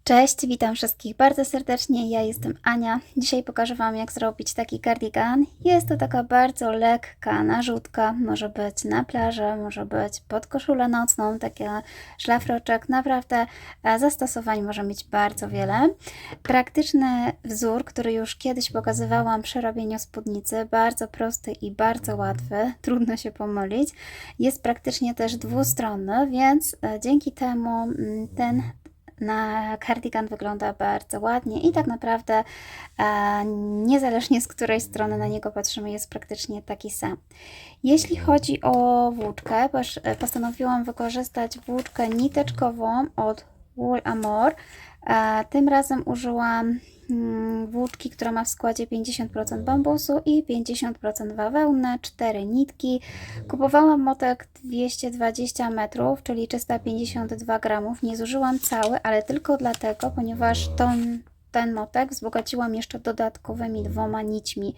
Cześć, witam wszystkich bardzo serdecznie, ja jestem Ania. Dzisiaj pokażę Wam, jak zrobić taki kardigan. Jest to taka bardzo lekka narzutka, może być na plażę, może być pod koszulę nocną, taki szlafroczek. Naprawdę zastosowań może mieć bardzo wiele. Praktyczny wzór, który już kiedyś pokazywałam przy robieniu spódnicy, bardzo prosty i bardzo łatwy, trudno się pomylić. Jest praktycznie też dwustronny, więc dzięki temu ten kardigan wygląda bardzo ładnie i tak naprawdę niezależnie z której strony na niego patrzymy, jest praktycznie taki sam. Jeśli chodzi o włóczkę, postanowiłam wykorzystać włóczkę niteczkową od Wool Amore. Tym razem użyłam włóczki, która ma w składzie 50% bambusu i 50% bawełny, 4 nitki. Kupowałam motek 220 metrów, czyli 352 gramów. Nie zużyłam cały, ale tylko dlatego, ponieważ ten motek wzbogaciłam jeszcze dodatkowymi 2 nićmi.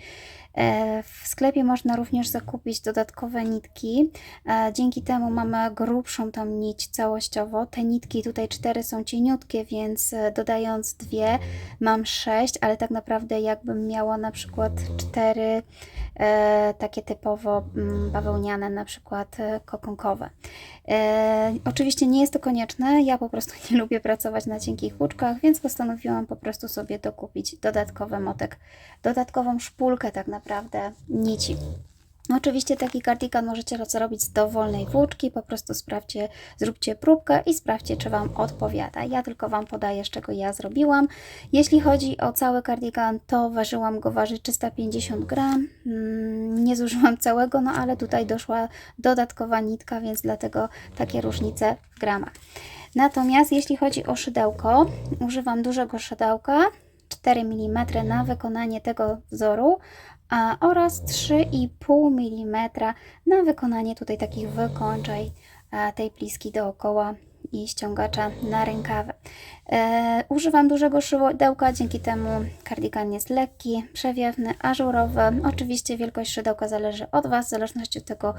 W sklepie można również zakupić dodatkowe nitki. Dzięki temu mamy grubszą tą nić całościowo. Te nitki tutaj 4 są cieniutkie, więc dodając 2 mam 6, ale tak naprawdę jakbym miała na przykład 4 takie typowo bawełniane, na przykład kokonkowe. Oczywiście nie jest to konieczne, ja po prostu nie lubię pracować na cienkich włóczkach, więc postanowiłam po prostu sobie dokupić dodatkowy motek, dodatkową szpulkę tak naprawdę nici. Oczywiście taki kardigan możecie zrobić z dowolnej włóczki, po prostu sprawdźcie, zróbcie próbkę i sprawdźcie, czy Wam odpowiada. Ja tylko Wam podaję, z czego ja zrobiłam. Jeśli chodzi o cały kardigan, to ważyłam go, waży 350 gram. Nie zużyłam całego, no ale tutaj doszła dodatkowa nitka, więc dlatego takie różnice w gramach. Natomiast jeśli chodzi o szydełko, używam dużego szydełka, 4 mm na wykonanie tego wzoru, oraz 3,5 mm na wykonanie tutaj takich wykończeń tej pliski dookoła i ściągacza na rękawy. Używam dużego szydełka, dzięki temu kardigan jest lekki, przewiewny, ażurowy. Oczywiście wielkość szydełka zależy od Was, w zależności od tego,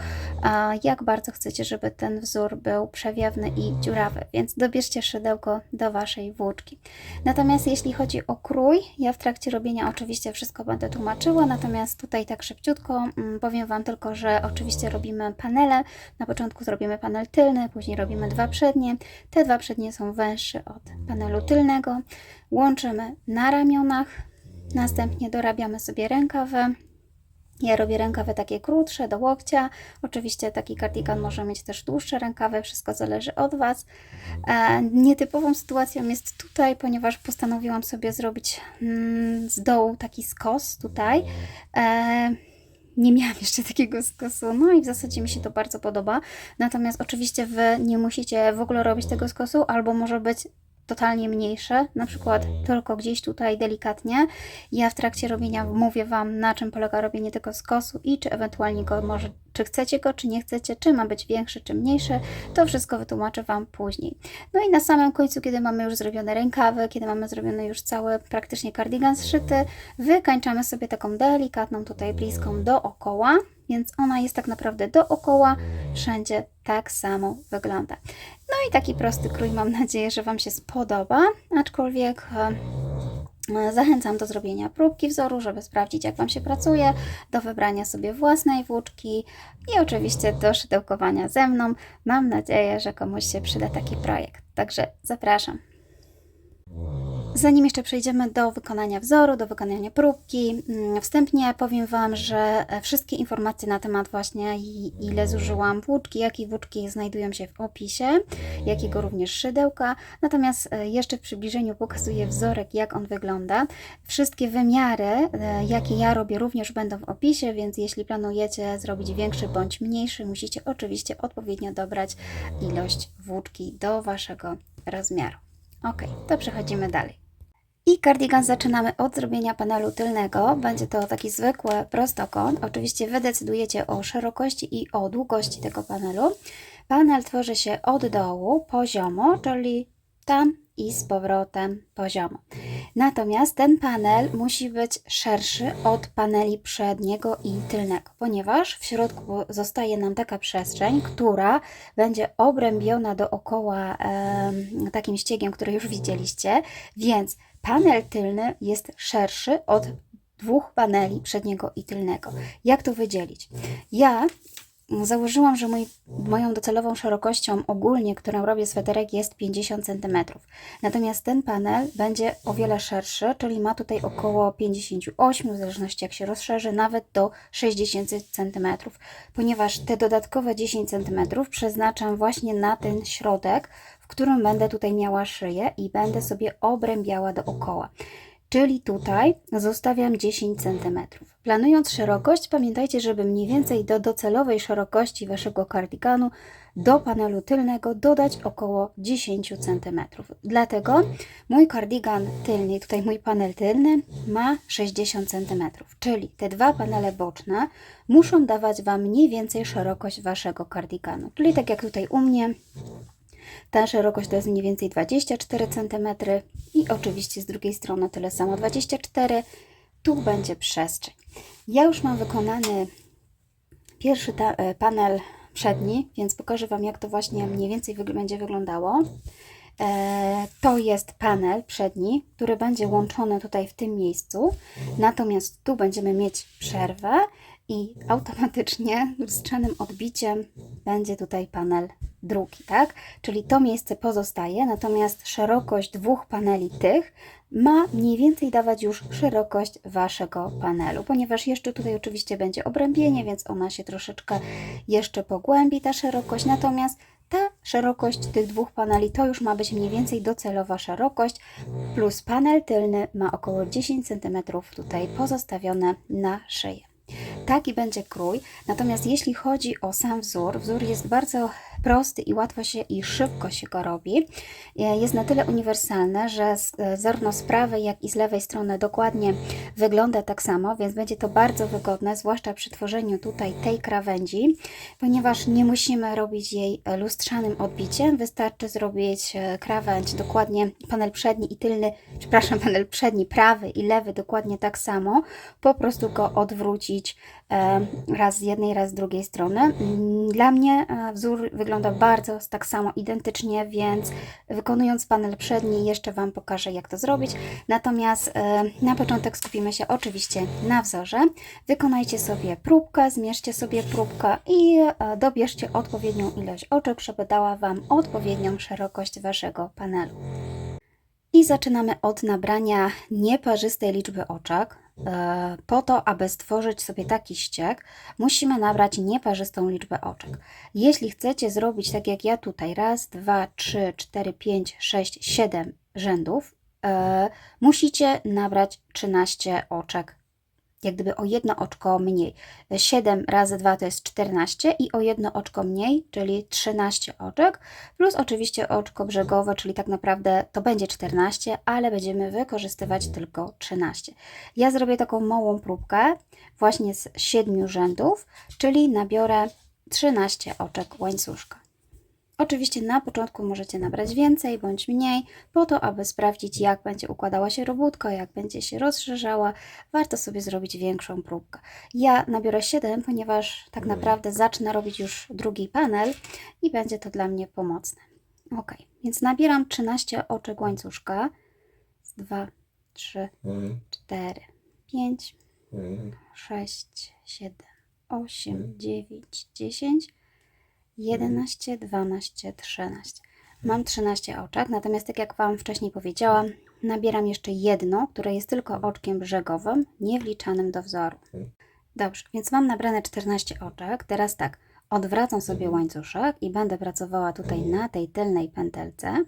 jak bardzo chcecie, żeby ten wzór był przewiewny i dziurawy, więc dobierzcie szydełko do Waszej włóczki. Natomiast jeśli chodzi o krój, ja w trakcie robienia oczywiście wszystko będę tłumaczyła, natomiast tutaj tak szybciutko powiem Wam tylko, że oczywiście robimy panele. Na początku zrobimy panel tylny, później robimy 2 przednie. Te 2 przednie są węższe od panelu tylnego. Łączymy na ramionach, następnie dorabiamy sobie rękawy. Ja robię rękawy takie krótsze, do łokcia. Oczywiście taki kardigan może mieć też dłuższe rękawy, wszystko zależy od Was. Nietypową sytuacją jest tutaj, ponieważ postanowiłam sobie zrobić z dołu taki skos tutaj. Nie miałam jeszcze takiego skosu, no i w zasadzie mi się to bardzo podoba. Natomiast oczywiście Wy nie musicie w ogóle robić tego skosu, albo może być totalnie mniejsze, na przykład tylko gdzieś tutaj delikatnie. Ja w trakcie robienia mówię Wam, na czym polega robienie tego skosu i czy ewentualnie go może, czy chcecie go, czy nie chcecie, czy ma być większy, czy mniejszy, to wszystko wytłumaczę Wam później. No i na samym końcu, kiedy mamy już zrobione rękawy, kiedy mamy zrobiony już cały praktycznie kardigan zszyty, wykańczamy sobie taką delikatną tutaj bliską dookoła, więc ona jest tak naprawdę dookoła, wszędzie tak samo wygląda. No i taki prosty krój, mam nadzieję, że Wam się spodoba, aczkolwiek zachęcam do zrobienia próbki wzoru, żeby sprawdzić, jak Wam się pracuje, do wybrania sobie własnej włóczki i oczywiście do szydełkowania ze mną. Mam nadzieję, że komuś się przyda taki projekt, także zapraszam. Zanim jeszcze przejdziemy do wykonania wzoru, do wykonania próbki, wstępnie powiem Wam, że wszystkie informacje na temat właśnie ile zużyłam włóczki, jakie włóczki znajdują się w opisie, jakiego również szydełka. Natomiast jeszcze w przybliżeniu pokazuję wzorek, jak on wygląda. Wszystkie wymiary, jakie ja robię, również będą w opisie, więc jeśli planujecie zrobić większy bądź mniejszy, musicie oczywiście odpowiednio dobrać ilość włóczki do Waszego rozmiaru. Ok, to przechodzimy dalej. I kardigan zaczynamy od zrobienia panelu tylnego. Będzie to taki zwykły prostokąt. Oczywiście Wy decydujecie o szerokości i o długości tego panelu. Panel tworzy się od dołu poziomo, czyli tam i z powrotem poziomo. Natomiast ten panel musi być szerszy od paneli przedniego i tylnego, ponieważ w środku zostaje nam taka przestrzeń, która będzie obrębiona dookoła takim ściegiem, który już widzieliście, więc panel tylny jest szerszy od dwóch paneli przedniego i tylnego. Jak to wydzielić? Ja założyłam, że moją docelową szerokością ogólnie, którą robię sweterek, jest 50 cm. Natomiast ten panel będzie o wiele szerszy, czyli ma tutaj około 58, w zależności jak się rozszerzy, nawet do 60 cm. Ponieważ te dodatkowe 10 cm przeznaczam właśnie na ten środek, w którym będę tutaj miała szyję i będę sobie obrębiała dookoła. Czyli tutaj zostawiam 10 cm. Planując szerokość, pamiętajcie, żeby mniej więcej do docelowej szerokości Waszego kardiganu do panelu tylnego dodać około 10 cm. Dlatego mój kardigan tylny, tutaj mój panel tylny ma 60 cm, czyli te dwa panele boczne muszą dawać Wam mniej więcej szerokość Waszego kardiganu. Czyli tak jak tutaj u mnie, ta szerokość to jest mniej więcej 24 cm i oczywiście z drugiej strony tyle samo 24. Tu będzie przestrzeń. Ja już mam wykonany pierwszy panel przedni, więc pokażę Wam, jak to właśnie mniej więcej będzie wyglądało. To jest panel przedni, który będzie łączony tutaj w tym miejscu, natomiast tu będziemy mieć przerwę i automatycznie lustrzanym odbiciem będzie tutaj panel drugi, tak? Czyli to miejsce pozostaje, natomiast szerokość dwóch paneli tych ma mniej więcej dawać już szerokość Waszego panelu, ponieważ jeszcze tutaj oczywiście będzie obrębienie, więc ona się troszeczkę jeszcze pogłębi, ta szerokość, natomiast ta szerokość tych dwóch paneli to już ma być mniej więcej docelowa szerokość, plus panel tylny ma około 10 cm tutaj pozostawione na szyję. Taki będzie krój, natomiast jeśli chodzi o sam wzór, wzór jest bardzo prosty i łatwo się i szybko się go robi. Jest na tyle uniwersalny, że zarówno z prawej, jak i z lewej strony dokładnie wygląda tak samo, więc będzie to bardzo wygodne, zwłaszcza przy tworzeniu tutaj tej krawędzi, ponieważ nie musimy robić jej lustrzanym odbiciem, wystarczy zrobić krawędź dokładnie, panel przedni i tylny, przepraszam, panel przedni, prawy i lewy dokładnie tak samo, po prostu go odwrócić raz z jednej, raz z drugiej strony. Dla mnie wzór wygląda bardzo tak samo identycznie, więc wykonując panel przedni jeszcze Wam pokażę, jak to zrobić. Natomiast na początek skupimy się oczywiście na wzorze. Wykonajcie sobie próbkę, zmierzcie sobie próbkę i dobierzcie odpowiednią ilość oczek, żeby dała Wam odpowiednią szerokość Waszego panelu. I zaczynamy od nabrania nieparzystej liczby oczek. Po to, aby stworzyć sobie taki ścieg, musimy nabrać nieparzystą liczbę oczek. Jeśli chcecie zrobić tak jak ja tutaj, raz, 2, 3, 4, 5, 6, 7 rzędów, musicie nabrać 13 oczek, jak gdyby o jedno oczko mniej. 7 razy 2 to jest 14 i o jedno oczko mniej, czyli 13 oczek, plus oczywiście oczko brzegowe, czyli tak naprawdę to będzie 14, ale będziemy wykorzystywać tylko 13. Ja zrobię taką małą próbkę właśnie z 7 rzędów, czyli nabiorę 13 oczek łańcuszka. Oczywiście na początku możecie nabrać więcej bądź mniej, po to, aby sprawdzić, jak będzie układała się robótka, jak będzie się rozszerzała. Warto sobie zrobić większą próbkę. Ja nabiorę 7, ponieważ tak naprawdę zacznę robić już drugi panel i będzie to dla mnie pomocne. Ok, więc nabieram 13 oczek łańcuszka. 2, 3, 4, 5, 6, 7, 8, 9, 10, 11, 12, 13. Mam 13 oczek, natomiast tak jak Wam wcześniej powiedziałam, nabieram jeszcze jedno, które jest tylko oczkiem brzegowym, nie wliczanym do wzoru. Dobrze, więc mam nabrane 14 oczek. Teraz tak, odwracam sobie łańcuszek i będę pracowała tutaj na tej tylnej pętelce.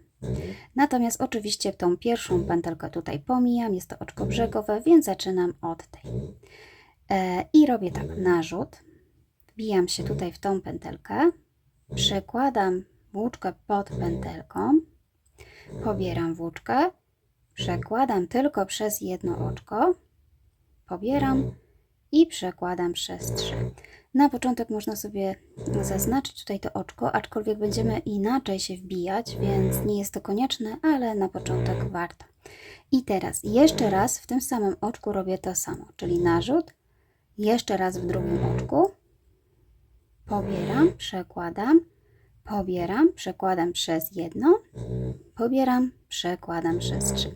Natomiast oczywiście tą pierwszą pętelkę tutaj pomijam, jest to oczko brzegowe, więc zaczynam od tej. I robię tak, narzut, wbijam się tutaj w tą pętelkę, przekładam włóczkę pod pętelką, pobieram włóczkę, przekładam tylko przez jedno oczko, pobieram i przekładam przez 3. Na początek można sobie zaznaczyć tutaj to oczko, aczkolwiek będziemy inaczej się wbijać, więc nie jest to konieczne, ale na początek warto. I teraz jeszcze raz w tym samym oczku robię to samo, czyli narzut, jeszcze raz w drugim oczku, pobieram, przekładam przez jedno, pobieram, przekładam przez 3.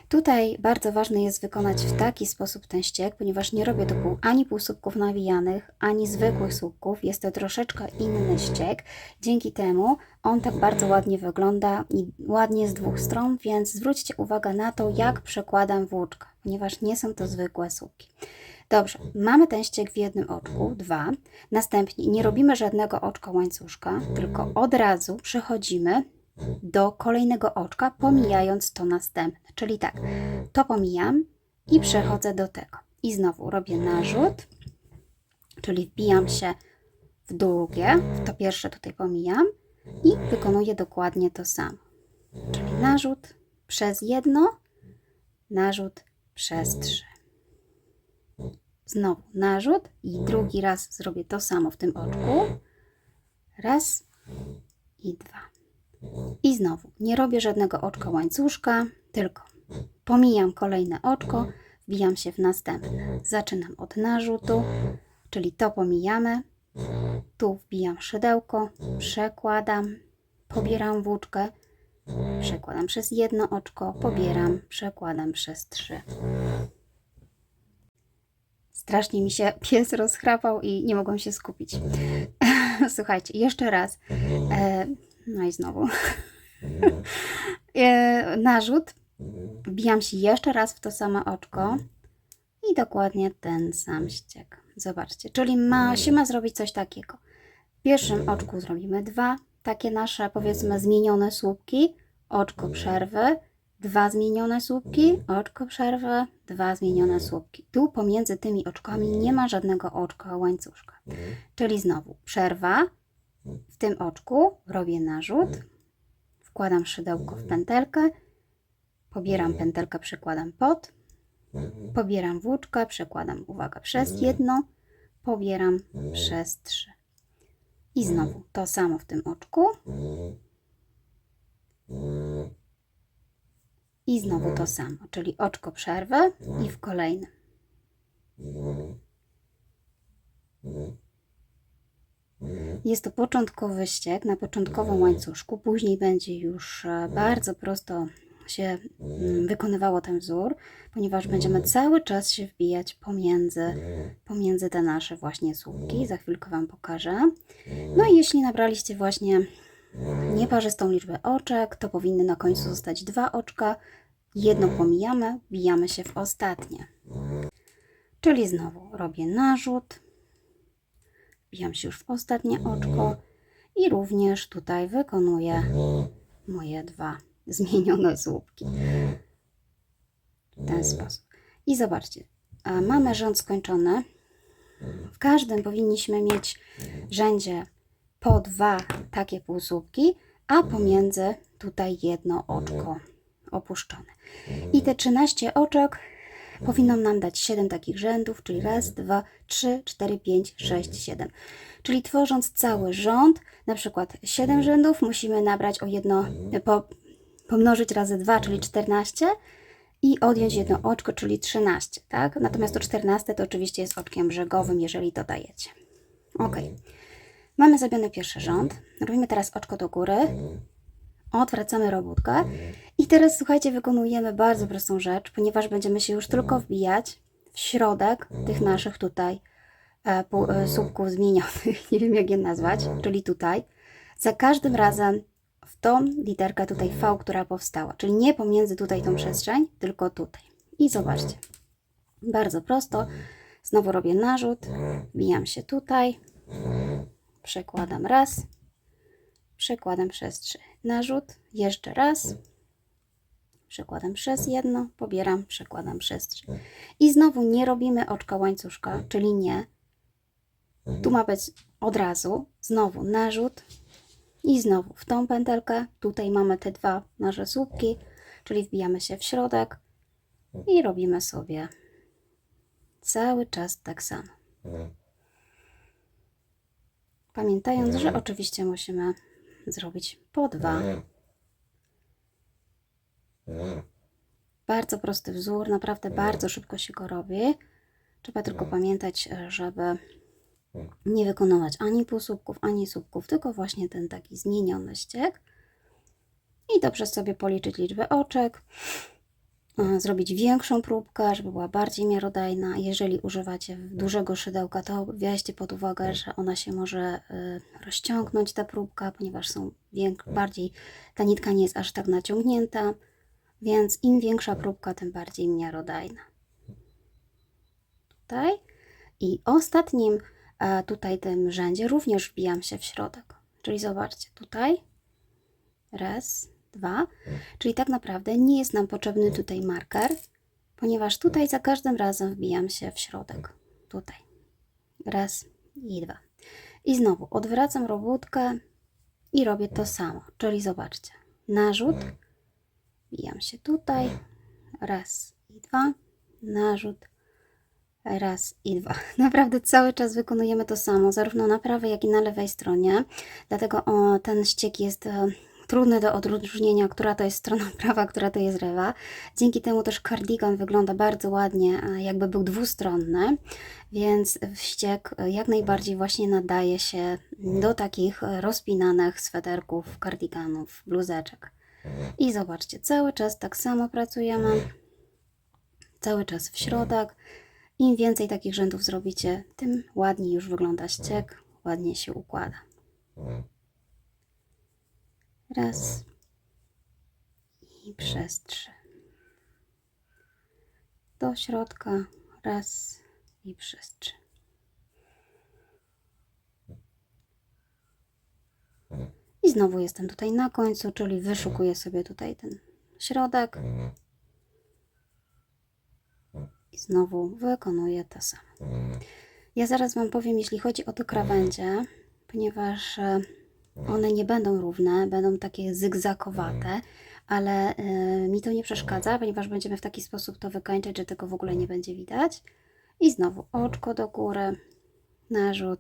Tutaj bardzo ważne jest wykonać w taki sposób ten ściek, ponieważ nie robię tu ani półsłupków nawijanych, ani zwykłych słupków. Jest to troszeczkę inny ściek. Dzięki temu on tak bardzo ładnie wygląda i ładnie z dwóch stron, więc zwróćcie uwagę na to, jak przekładam włóczkę, ponieważ nie są to zwykłe słupki. Dobrze, mamy ten ściek w jednym oczku, 2. Następnie nie robimy żadnego oczka łańcuszka, tylko od razu przechodzimy do kolejnego oczka, pomijając to następne. Czyli tak, to pomijam i przechodzę do tego. I znowu robię narzut, czyli wbijam się w drugie, to pierwsze tutaj pomijam i wykonuję dokładnie to samo. Czyli narzut przez jedno, narzut przez 3. Znowu narzut i drugi raz zrobię to samo w tym oczku. Raz i 2. I znowu nie robię żadnego oczka łańcuszka, tylko pomijam kolejne oczko, wbijam się w następne. Zaczynam od narzutu, czyli to pomijamy. Tu wbijam szydełko, przekładam, pobieram włóczkę, przekładam przez jedno oczko, pobieram, przekładam przez 3. Strasznie mi się pies rozchrapał i nie mogłam się skupić. Słuchajcie, jeszcze raz. No i znowu. Narzut. Wbijam się jeszcze raz w to samo oczko i dokładnie ten sam ściek. Zobaczcie, czyli ma zrobić coś takiego. W pierwszym oczku zrobimy 2 takie nasze, powiedzmy, zmienione słupki, oczko przerwy, 2 zmienione słupki, oczko przerwy, 2 zmienione słupki. Tu pomiędzy tymi oczkami nie ma żadnego oczka łańcuszka. Czyli znowu przerwa, w tym oczku robię narzut, wkładam szydełko w pętelkę, pobieram pętelkę, przekładam pod, pobieram włóczkę, przekładam, uwaga, przez jedno, pobieram przez 3. I znowu to samo w tym oczku. I znowu to samo, czyli oczko przerwy i w kolejnym. Jest to początkowy ściek na początkowym łańcuszku, później będzie już bardzo prosto się wykonywało ten wzór, ponieważ będziemy cały czas się wbijać pomiędzy te nasze właśnie słupki. Za chwilkę Wam pokażę. No i jeśli nabraliście właśnie nieparzystą liczbę oczek, to powinny na końcu zostać 2 oczka. Jedno pomijamy, wbijamy się w ostatnie. Czyli znowu robię narzut, wbijam się już w ostatnie oczko i również tutaj wykonuję moje 2 zmienione słupki. W ten sposób. I zobaczcie, mamy rząd skończony. W każdym powinniśmy mieć rzędzie po 2 takie półsłupki, a pomiędzy tutaj jedno oczko opuszczone. I te 13 oczek powinno nam dać 7 takich rzędów, czyli raz, 2, 3, 4, 5, 6, 7. Czyli tworząc cały rząd, na przykład 7 rzędów, musimy nabrać o jedno, pomnożyć razy 2, czyli 14 i odjąć jedno oczko, czyli 13, tak? Natomiast to 14 to oczywiście jest oczkiem brzegowym, jeżeli dodajecie. Ok. Mamy zrobiony pierwszy rząd. Robimy teraz oczko do góry. Odwracamy robótkę. I teraz, słuchajcie, wykonujemy bardzo prostą rzecz, ponieważ będziemy się już tylko wbijać w środek tych naszych tutaj słupków zmienionych. Nie wiem, jak je nazwać, czyli tutaj. Za każdym razem w tą literkę tutaj V, która powstała, czyli nie pomiędzy tutaj tą przestrzeń, tylko tutaj. I zobaczcie, bardzo prosto. Znowu robię narzut, wbijam się tutaj, przekładam raz, przekładam przez 3. Narzut, jeszcze raz, przekładam przez jedno, pobieram, przekładam przez 3. I znowu nie robimy oczka łańcuszka, czyli nie. Tu ma być od razu, znowu narzut i znowu w tą pętelkę. Tutaj mamy te 2 nasze słupki, czyli wbijamy się w środek i robimy sobie cały czas tak samo. Pamiętając, że oczywiście musimy zrobić po 2. Bardzo prosty wzór, naprawdę bardzo szybko się go robi. Trzeba tylko pamiętać, żeby nie wykonywać ani półsłupków, ani słupków, tylko właśnie ten taki zmieniony ściek. I dobrze sobie policzyć liczbę oczek, zrobić większą próbkę, żeby była bardziej miarodajna. Jeżeli używacie dużego szydełka, to weźcie pod uwagę, że ona się może rozciągnąć, ta próbka, ponieważ bardziej ta nitka nie jest aż tak naciągnięta, więc im większa próbka, tym bardziej miarodajna. Tutaj i ostatnim tutaj tym rzędzie również wbijam się w środek, czyli zobaczcie tutaj, raz, 2, czyli tak naprawdę nie jest nam potrzebny tutaj marker, ponieważ tutaj za każdym razem wbijam się w środek, tutaj, raz i 2 i znowu odwracam robótkę i robię to samo, czyli zobaczcie, narzut, wbijam się tutaj, raz i 2, narzut, raz i 2. Naprawdę cały czas wykonujemy to samo, zarówno na prawej, jak i na lewej stronie. Dlatego ten ściek jest trudny do odróżnienia, która to jest strona prawa, która to jest lewa. Dzięki temu też kardigan wygląda bardzo ładnie, jakby był dwustronny, więc ściek jak najbardziej właśnie nadaje się do takich rozpinanych sweterków, kardiganów, bluzeczek. I zobaczcie, cały czas tak samo pracujemy, cały czas w środek. Im więcej takich rzędów zrobicie, tym ładniej już wygląda ściek, ładnie się układa. Raz i przez 3. Do środka, raz i przez 3. I znowu jestem tutaj na końcu, czyli wyszukuję sobie tutaj ten środek. I znowu wykonuję to samo. Ja zaraz Wam powiem, jeśli chodzi o te krawędzie, ponieważ one nie będą równe, będą takie zygzakowate, ale mi to nie przeszkadza, ponieważ będziemy w taki sposób to wykończyć, że tego w ogóle nie będzie widać. I znowu oczko do góry, narzut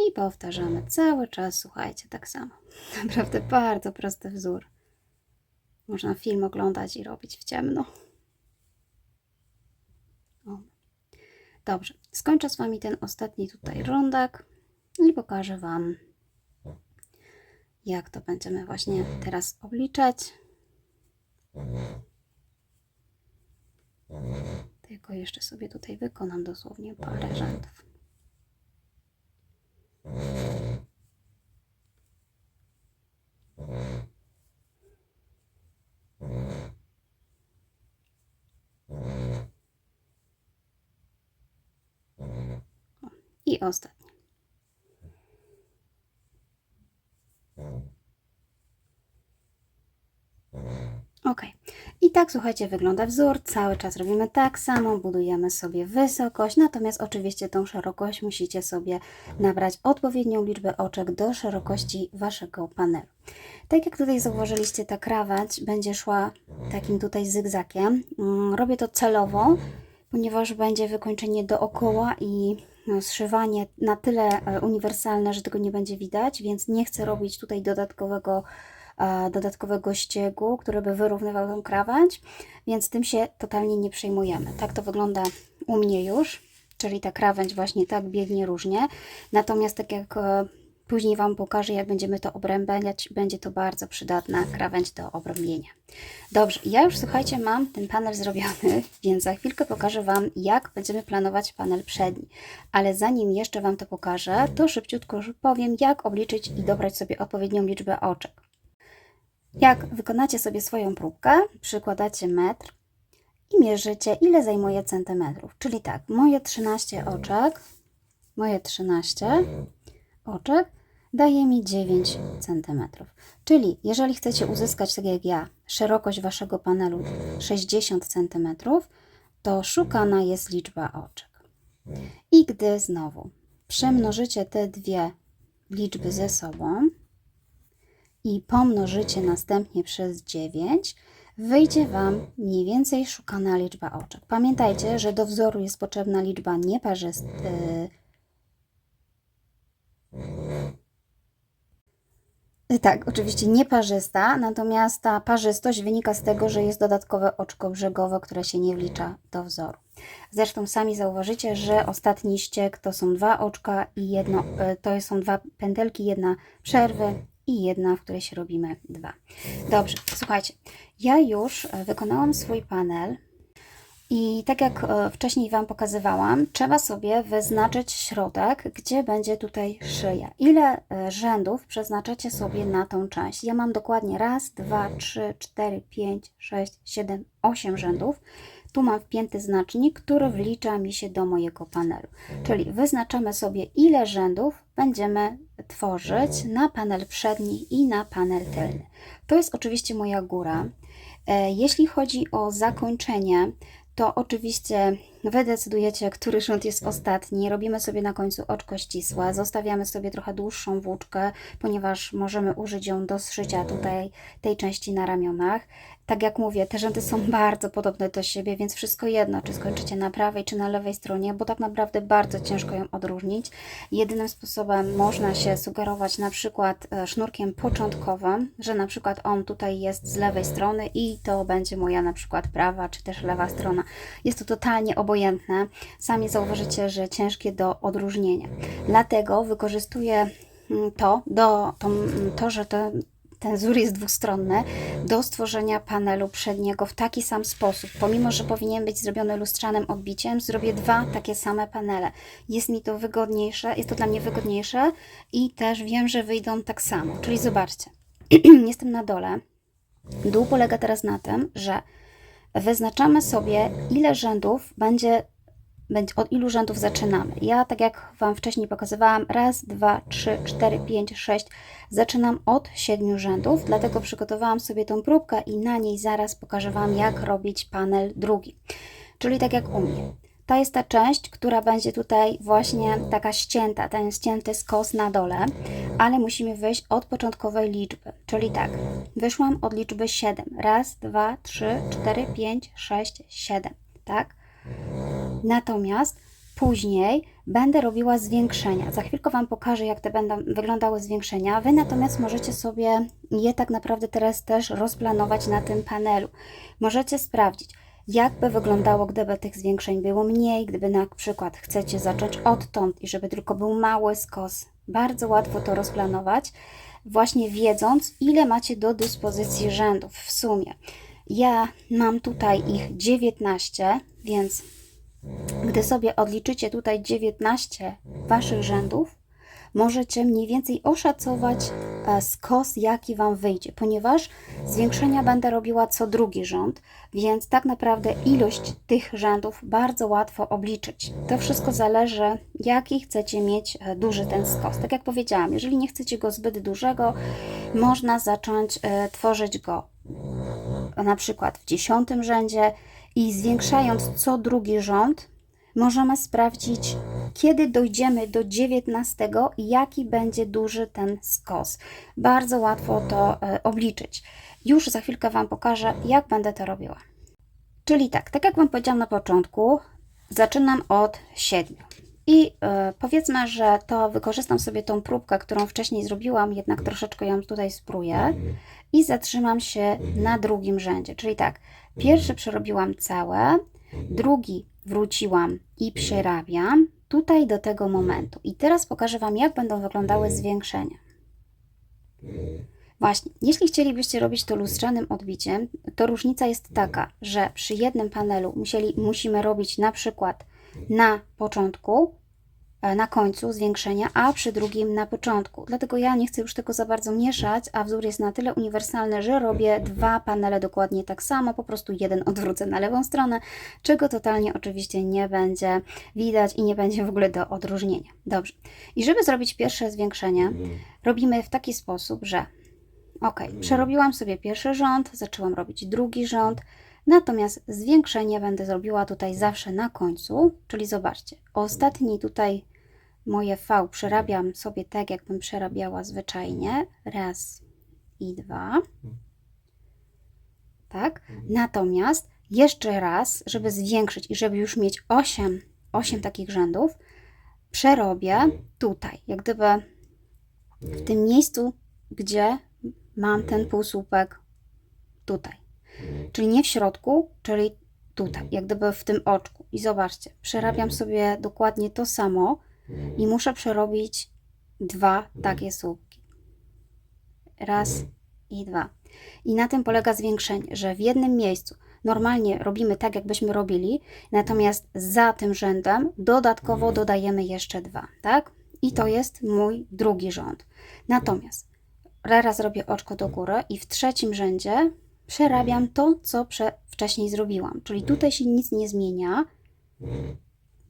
i powtarzamy cały czas, słuchajcie, tak samo. Naprawdę bardzo prosty wzór. Można film oglądać i robić w ciemno. O. Dobrze, skończę z Wami ten ostatni tutaj rządek i pokażę Wam, jak to będziemy właśnie teraz obliczać. Tylko jeszcze sobie tutaj wykonam dosłownie parę rzędów. I ostatni. Ok. I tak, słuchajcie, wygląda wzór. Cały czas robimy tak samo, budujemy sobie wysokość, natomiast oczywiście tą szerokość musicie sobie nabrać odpowiednią liczbę oczek do szerokości Waszego panelu. Tak jak tutaj zauważyliście, ta krawędź będzie szła takim tutaj zygzakiem. Robię to celowo, ponieważ będzie wykończenie dookoła i zszywanie na tyle uniwersalne, że tego nie będzie widać, więc nie chcę robić tutaj dodatkowego ściegu, który by wyrównywał tą krawędź, więc tym się totalnie nie przejmujemy. Tak to wygląda u mnie już, czyli ta krawędź właśnie tak biegnie różnie, natomiast tak jak później Wam pokażę, jak będziemy to obrębiać, będzie to bardzo przydatna krawędź do obrębienia. Dobrze, ja już, słuchajcie, mam ten panel zrobiony, więc za chwilkę pokażę Wam, jak będziemy planować panel przedni. Ale zanim jeszcze Wam to pokażę, to szybciutko powiem, jak obliczyć i dobrać sobie odpowiednią liczbę oczek. Jak wykonacie sobie swoją próbkę, przykładacie metr i mierzycie, ile zajmuje centymetrów. Czyli tak, moje 13 oczek daje mi 9 cm. Czyli jeżeli chcecie uzyskać, tak jak ja, szerokość Waszego panelu 60 cm, to szukana jest liczba oczek. I gdy znowu przemnożycie te dwie liczby ze sobą i pomnożycie następnie przez 9, wyjdzie Wam mniej więcej szukana liczba oczek. Pamiętajcie, że do wzoru jest potrzebna liczba Tak, oczywiście nieparzysta, natomiast ta parzystość wynika z tego, że jest dodatkowe oczko brzegowe, które się nie wlicza do wzoru. Zresztą sami zauważycie, że ostatni ściek to są 2 oczka i jedno, to są 2 pętelki, jedna przerwy i jedna, w której się robimy 2. Dobrze, słuchajcie, ja już wykonałam swój panel. I tak jak wcześniej Wam pokazywałam, trzeba sobie wyznaczyć środek, gdzie będzie tutaj szyja. Ile rzędów przeznaczacie sobie na tą część? Ja mam dokładnie 1, 2, 3, 4, 5, 6, 7, 8 rzędów. Tu mam wpięty znacznik, który wlicza mi się do mojego panelu. Czyli wyznaczamy sobie, ile rzędów będziemy tworzyć na panel przedni i na panel tylny. To jest oczywiście moja góra. Jeśli chodzi o zakończenie, to oczywiście Wy decydujecie, który rząd jest ostatni. Robimy sobie na końcu oczko ścisłe, zostawiamy sobie trochę dłuższą włóczkę, ponieważ możemy użyć ją do zszycia tutaj tej części na ramionach. Tak jak mówię, te rzędy są bardzo podobne do siebie, więc wszystko jedno, czy skończycie na prawej, czy na lewej stronie, bo tak naprawdę bardzo ciężko ją odróżnić. Jedynym sposobem można się sugerować na przykład sznurkiem początkowym, że na przykład on tutaj jest z lewej strony i to będzie moja na przykład prawa, czy też lewa strona. Jest to totalnie obojętne. Sami zauważycie, że ciężkie do odróżnienia. Dlatego wykorzystuję że ten wzór jest dwustronny, do stworzenia panelu przedniego w taki sam sposób. Pomimo, że powinien być zrobiony lustrzanym odbiciem, zrobię 2 takie same panele. Jest mi to wygodniejsze, jest to dla mnie wygodniejsze i też wiem, że wyjdą tak samo. Czyli zobaczcie, jestem na dole. Dół polega teraz na tym, że wyznaczamy sobie, ile rzędów od ilu rzędów zaczynamy. Ja, tak jak Wam wcześniej pokazywałam, 1, 2, 3, 4, 5, 6, zaczynam od 7 rzędów, dlatego przygotowałam sobie tą próbkę i na niej zaraz pokażę Wam, jak robić panel drugi. Czyli tak jak u mnie. To jest ta część, która będzie tutaj właśnie taka ścięta, ten ścięty skos na dole, ale musimy wyjść od początkowej liczby. Czyli tak, wyszłam od liczby 7. 1, 2, 3, 4, 5, 6, 7. Tak? Natomiast później będę robiła zwiększenia. Za chwilkę Wam pokażę, jak te będą wyglądały zwiększenia. Wy natomiast możecie sobie je tak naprawdę teraz też rozplanować na tym panelu. Możecie sprawdzić, jak by wyglądało, gdyby tych zwiększeń było mniej, gdyby na przykład chcecie zacząć odtąd i żeby tylko był mały skos. Bardzo łatwo to rozplanować, właśnie wiedząc, ile macie do dyspozycji rzędów w sumie. Ja mam tutaj ich 19, więc gdy sobie odliczycie tutaj 19 Waszych rzędów, możecie mniej więcej oszacować skos, jaki Wam wyjdzie, ponieważ zwiększenia będę robiła co drugi rząd, więc tak naprawdę ilość tych rzędów bardzo łatwo obliczyć. To wszystko zależy, jaki chcecie mieć duży ten skos. Tak jak powiedziałam, jeżeli nie chcecie go zbyt dużego, można zacząć tworzyć go na przykład w 10 rzędzie i zwiększając co drugi rząd, możemy sprawdzić, kiedy dojdziemy do 19, jaki będzie duży ten skos. Bardzo łatwo to obliczyć. Już za chwilkę Wam pokażę, jak będę to robiła. Czyli tak jak Wam powiedziałam na początku, zaczynam od 7. I powiedzmy, że to wykorzystam sobie tą próbkę, którą wcześniej zrobiłam, jednak troszeczkę ją tutaj spróję i zatrzymam się na drugim rzędzie. Czyli tak, pierwszy przerobiłam całe, drugi wróciłam i przerabiam tutaj do tego momentu. I teraz pokażę Wam, jak będą wyglądały zwiększenia. Właśnie, jeśli chcielibyście robić to lustrzanym odbiciem, to różnica jest taka, że przy jednym panelu musimy robić na przykład na początku, na końcu zwiększenia, a przy drugim na początku. Dlatego ja nie chcę już tego za bardzo mieszać, a wzór jest na tyle uniwersalny, że robię 2 panele dokładnie tak samo, po prostu jeden odwrócę na lewą stronę, czego totalnie oczywiście nie będzie widać i nie będzie w ogóle do odróżnienia. Dobrze. I żeby zrobić pierwsze zwiększenie, robimy w taki sposób, że przerobiłam sobie pierwszy rząd, zaczęłam robić drugi rząd, natomiast zwiększenie będę zrobiła tutaj zawsze na końcu, czyli zobaczcie, ostatni tutaj moje V przerabiam sobie tak, jakbym przerabiała zwyczajnie, 1 i 2, tak, natomiast jeszcze raz, żeby zwiększyć i żeby już mieć 8 takich rzędów, przerobię tutaj, jak gdyby w tym miejscu gdzie mam ten półsłupek tutaj. Czyli nie w środku, czyli tutaj, jak gdyby w tym oczku. I zobaczcie, przerabiam sobie dokładnie to samo i muszę przerobić 2 takie słupki. Raz i 2. I na tym polega zwiększenie, że w jednym miejscu normalnie robimy tak, jakbyśmy robili, natomiast za tym rzędem dodatkowo dodajemy jeszcze 2, tak? I to jest mój drugi rząd. Natomiast teraz robię oczko do góry i w trzecim rzędzie przerabiam to, co wcześniej zrobiłam. Czyli tutaj się nic nie zmienia.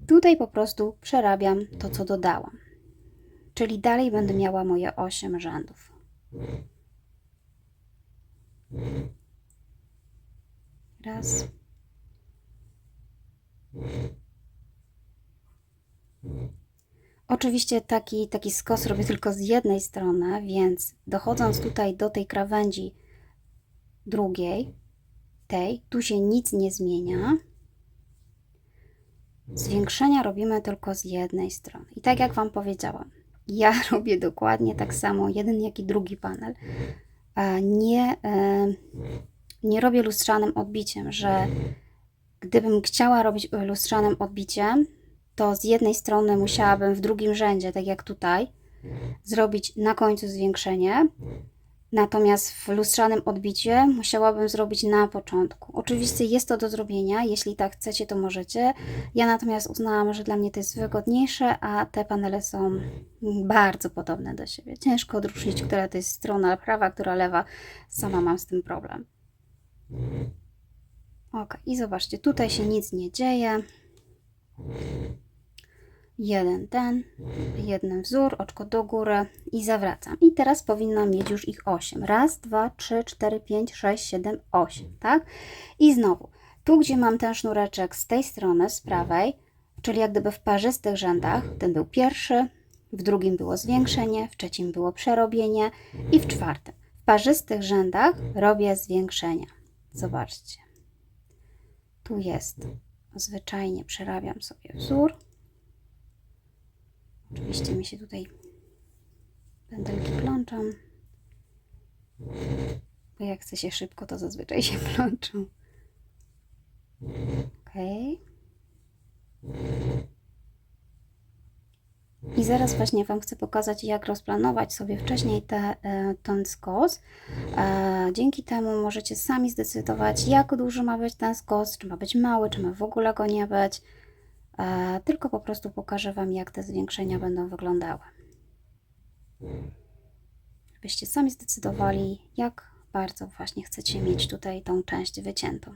Tutaj po prostu przerabiam to, co dodałam. Czyli dalej będę miała moje 8 rzędów. Raz. Oczywiście taki skos robię tylko z jednej strony, więc dochodząc tutaj do tej krawędzi drugiej, tu się nic nie zmienia. Zwiększenia robimy tylko z jednej strony. I tak jak Wam powiedziałam, ja robię dokładnie tak samo jeden, jak i drugi panel. Nie robię lustrzanym odbiciem, że gdybym chciała robić lustrzanym odbiciem, to z jednej strony musiałabym w drugim rzędzie, tak jak tutaj, zrobić na końcu zwiększenie, natomiast w lustrzanym odbicie musiałabym zrobić na początku. Oczywiście jest to do zrobienia, jeśli tak chcecie, to możecie. Ja natomiast uznałam, że dla mnie to jest wygodniejsze, a te panele są bardzo podobne do siebie. Ciężko odróżnić, która to jest strona prawa, która lewa. Sama mam z tym problem. Ok, i zobaczcie, tutaj się nic nie dzieje. Jeden wzór, oczko do góry i zawracam. I teraz powinnam mieć już ich 8. Raz, 2, 3, 4, 5, 6, 7, 8, tak? I znowu, tu gdzie mam ten sznureczek z tej strony, z prawej, czyli jak gdyby w parzystych rzędach, ten był pierwszy, w drugim było zwiększenie, w trzecim było przerobienie i w czwartym. W parzystych rzędach robię zwiększenia. Zobaczcie. Tu jest, zwyczajnie przerabiam sobie wzór. Oczywiście mi się tutaj pętelki plączą, bo jak chce się szybko, to zazwyczaj się plączą. Ok. I zaraz właśnie Wam chcę pokazać, jak rozplanować sobie wcześniej ten skos. Dzięki temu możecie sami zdecydować, jak duży ma być ten skos, czy ma być mały, czy ma w ogóle go nie być. Tylko po prostu pokażę Wam, jak te zwiększenia będą wyglądały. Żebyście sami zdecydowali, jak bardzo właśnie chcecie mieć tutaj tą część wyciętą.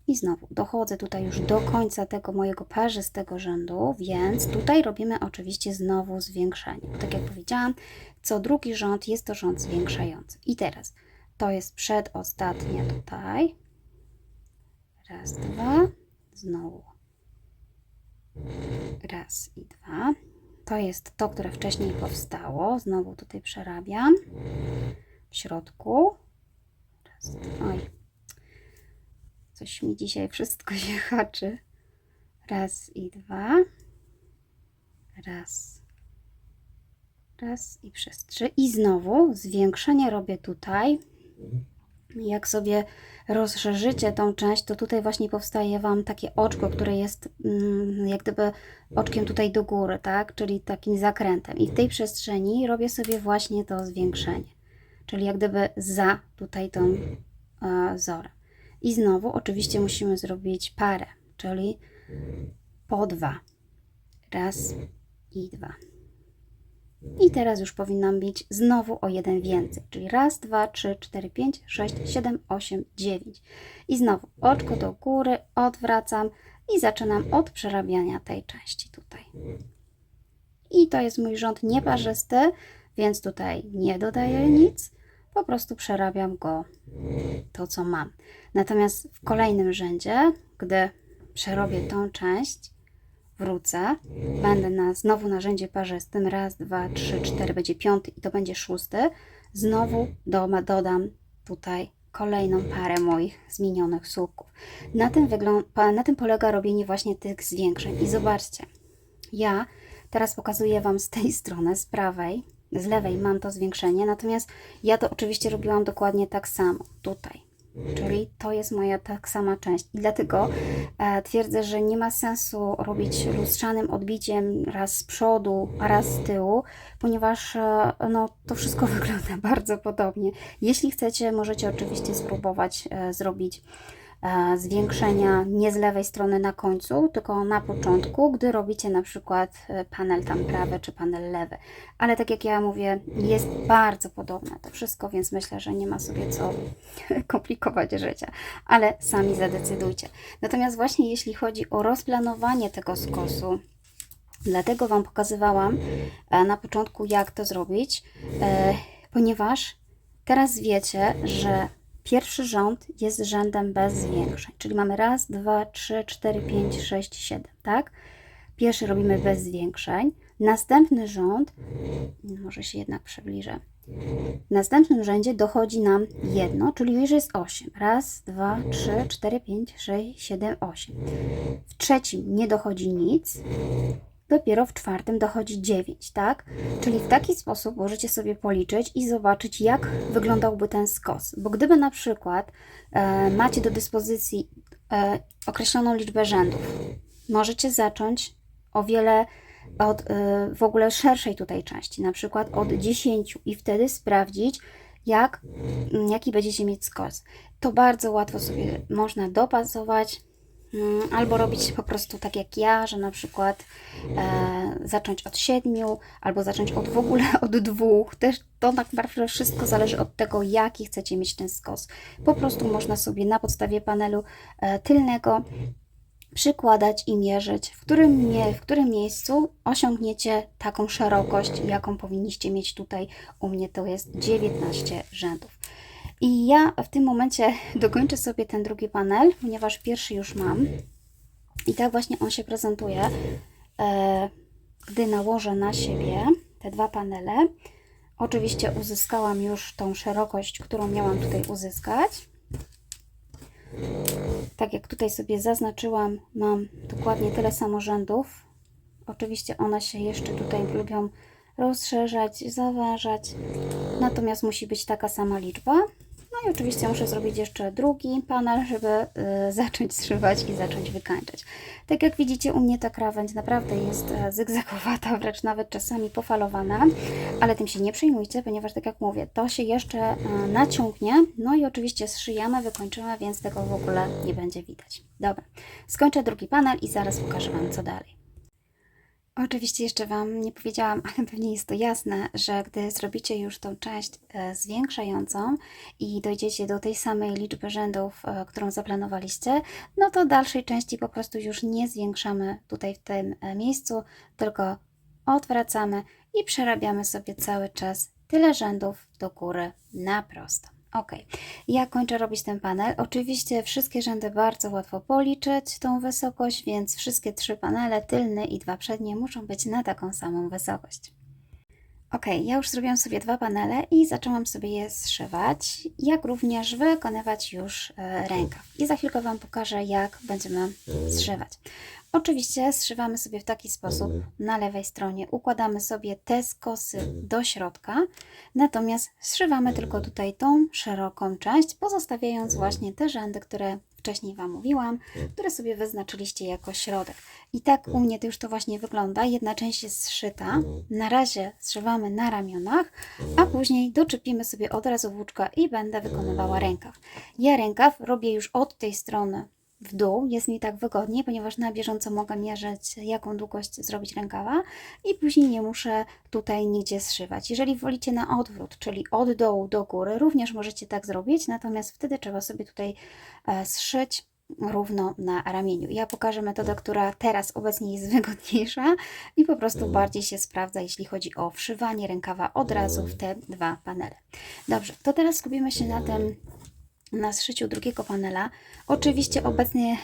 I znowu dochodzę tutaj już do końca tego mojego parzystego rzędu, więc tutaj robimy oczywiście znowu zwiększenie. Tak jak powiedziałam, co drugi rząd jest to rząd zwiększający. I teraz to jest przedostatnie tutaj. Raz, dwa. Znowu. Raz i 2. To jest to, które wcześniej powstało. Znowu tutaj przerabiam. W środku. Raz, oj. Coś mi dzisiaj wszystko się haczy. Raz i 2. Raz. Raz i przez 3. I znowu zwiększenie robię tutaj. Jak sobie rozszerzycie tą część, to tutaj właśnie powstaje Wam takie oczko, które jest jak gdyby oczkiem tutaj do góry, tak? Czyli takim zakrętem. I w tej przestrzeni robię sobie właśnie to zwiększenie. Czyli jak gdyby za tutaj tą wzorem. I znowu oczywiście musimy zrobić parę, czyli po 2. Raz i 2. I teraz już powinnam mieć znowu o 1 więcej, czyli raz, 2, 3, 4, 5, 6, 7, 8, 9. I znowu oczko do góry, odwracam i zaczynam od przerabiania tej części tutaj. I to jest mój rząd nieparzysty, więc tutaj nie dodaję nic, po prostu przerabiam go to, co mam. Natomiast w kolejnym rzędzie, gdy przerobię tą część, wrócę, będę znowu na rzędzie parzystym, raz, 2, 3, 4, będzie 5 i to będzie 6. Znowu dodam tutaj kolejną parę moich zmienionych słupków. Na tym polega robienie właśnie tych zwiększeń. I zobaczcie, ja teraz pokazuję Wam z tej strony, z prawej, z lewej mam to zwiększenie, natomiast ja to oczywiście robiłam dokładnie tak samo tutaj. Czyli to jest moja tak sama część i dlatego twierdzę, że nie ma sensu robić lustrzanym odbiciem raz z przodu, a raz z tyłu, ponieważ no, to wszystko wygląda bardzo podobnie. Jeśli chcecie, możecie oczywiście spróbować zrobić zwiększenia nie z lewej strony na końcu, tylko na początku, gdy robicie na przykład panel tam prawy czy panel lewy. Ale tak jak ja mówię, jest bardzo podobne to wszystko, więc myślę, że nie ma sobie co komplikować życia, ale sami zadecydujcie. Natomiast właśnie jeśli chodzi o rozplanowanie tego skosu, dlatego Wam pokazywałam na początku, jak to zrobić, ponieważ teraz wiecie, że pierwszy rząd jest rzędem bez zwiększeń, czyli mamy raz, 2, 3, 4, 5, 6, 7, tak? Pierwszy robimy bez zwiększeń, następny rząd, może się jednak przybliżę, w następnym rzędzie dochodzi nam jedno, czyli już jest 8. Raz, 2, 3, 4, 5, 6, 7, 8. W trzecim nie dochodzi nic, dopiero w czwartym dochodzi 9, tak? Czyli w taki sposób możecie sobie policzyć i zobaczyć, jak wyglądałby ten skos. Bo gdyby na przykład macie do dyspozycji określoną liczbę rzędów, możecie zacząć o wiele od w ogóle szerszej tutaj części, na przykład od 10 i wtedy sprawdzić, jaki będziecie mieć skos. To bardzo łatwo sobie można dopasować, albo robić po prostu tak jak ja, że na przykład zacząć od 7, albo zacząć w ogóle od 2. Też to tak naprawdę wszystko zależy od tego, jaki chcecie mieć ten skos. Po prostu można sobie na podstawie panelu tylnego przykładać i mierzyć, w którym miejscu osiągniecie taką szerokość, jaką powinniście mieć tutaj. U mnie to jest 19 rzędów. I ja w tym momencie dokończę sobie ten drugi panel, ponieważ pierwszy już mam. I tak właśnie on się prezentuje, gdy nałożę na siebie te dwa panele. Oczywiście uzyskałam już tą szerokość, którą miałam tutaj uzyskać. Tak jak tutaj sobie zaznaczyłam, mam dokładnie tyle samo rzędów. Oczywiście one się jeszcze tutaj lubią rozszerzać, zawężać, natomiast musi być taka sama liczba. No i oczywiście muszę zrobić jeszcze drugi panel, żeby zacząć zszywać i zacząć wykańczać. Tak jak widzicie, u mnie ta krawędź naprawdę jest zygzakowata, wręcz nawet czasami pofalowana, ale tym się nie przejmujcie, ponieważ tak jak mówię, to się jeszcze naciągnie, no i oczywiście zszyjamy, wykończymy, więc tego w ogóle nie będzie widać. Dobra, skończę drugi panel i zaraz pokażę Wam, co dalej. Oczywiście jeszcze Wam nie powiedziałam, ale pewnie jest to jasne, że gdy zrobicie już tą część zwiększającą i dojdziecie do tej samej liczby rzędów, którą zaplanowaliście, no to dalszej części po prostu już nie zwiększamy tutaj w tym miejscu, tylko odwracamy i przerabiamy sobie cały czas tyle rzędów do góry na prosto. Ok, ja kończę robić ten panel. Oczywiście wszystkie rzędy bardzo łatwo policzyć, tą wysokość, więc wszystkie 3 panele, tylny i 2 przednie, muszą być na taką samą wysokość. Ok, ja już zrobiłam sobie 2 panele i zaczęłam sobie je zszywać, jak również wykonywać już rękaw. I za chwilkę Wam pokażę, jak będziemy zszywać. Oczywiście zszywamy sobie w taki sposób, na lewej stronie układamy sobie te skosy do środka, natomiast zszywamy tylko tutaj tą szeroką część, pozostawiając właśnie te rzędy, które wcześniej Wam mówiłam, które sobie wyznaczyliście jako środek. I tak u mnie to już to właśnie wygląda. Jedna część jest zszyta, na razie zszywamy na ramionach, a później doczepimy sobie od razu włóczka i będę wykonywała rękaw. Ja rękaw robię już od tej strony w dół, jest mi tak wygodniej, ponieważ na bieżąco mogę mierzyć, jaką długość zrobić rękawa i później nie muszę tutaj nigdzie zszywać. Jeżeli wolicie na odwrót, czyli od dołu do góry, również możecie tak zrobić, natomiast wtedy trzeba sobie tutaj zszyć równo na ramieniu. Ja pokażę metodę, która teraz obecnie jest wygodniejsza i po prostu bardziej się sprawdza, jeśli chodzi o wszywanie rękawa od razu w te 2 panele. Dobrze, to teraz skupimy się na zszyciu drugiego panela. Oczywiście obecnie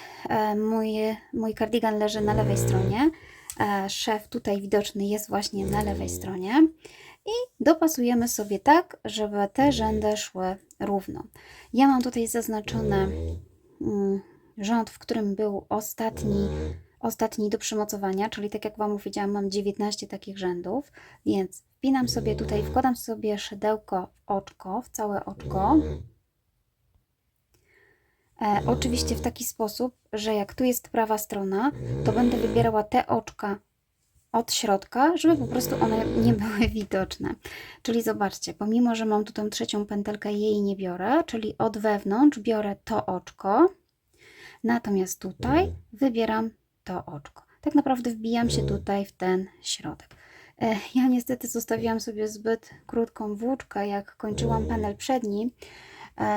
mój kardigan leży na lewej stronie. Szef tutaj widoczny jest właśnie na lewej stronie. I dopasujemy sobie tak, żeby te rzędy szły równo. Ja mam tutaj zaznaczony rząd, w którym był ostatni ostatni do przymocowania, czyli tak jak Wam powiedziałam, mam 19 takich rzędów, więc wpinam sobie tutaj, wkładam sobie szydełko w oczko, w całe oczko. Oczywiście w taki sposób, że jak tu jest prawa strona, to będę wybierała te oczka od środka, żeby po prostu one nie były widoczne. Czyli zobaczcie, pomimo, że mam tu tą trzecią pętelkę, jej nie biorę, czyli od wewnątrz biorę to oczko, natomiast tutaj wybieram to oczko. Tak naprawdę wbijam się tutaj w ten środek. Ja niestety zostawiłam sobie zbyt krótką włóczkę, jak kończyłam panel przedni.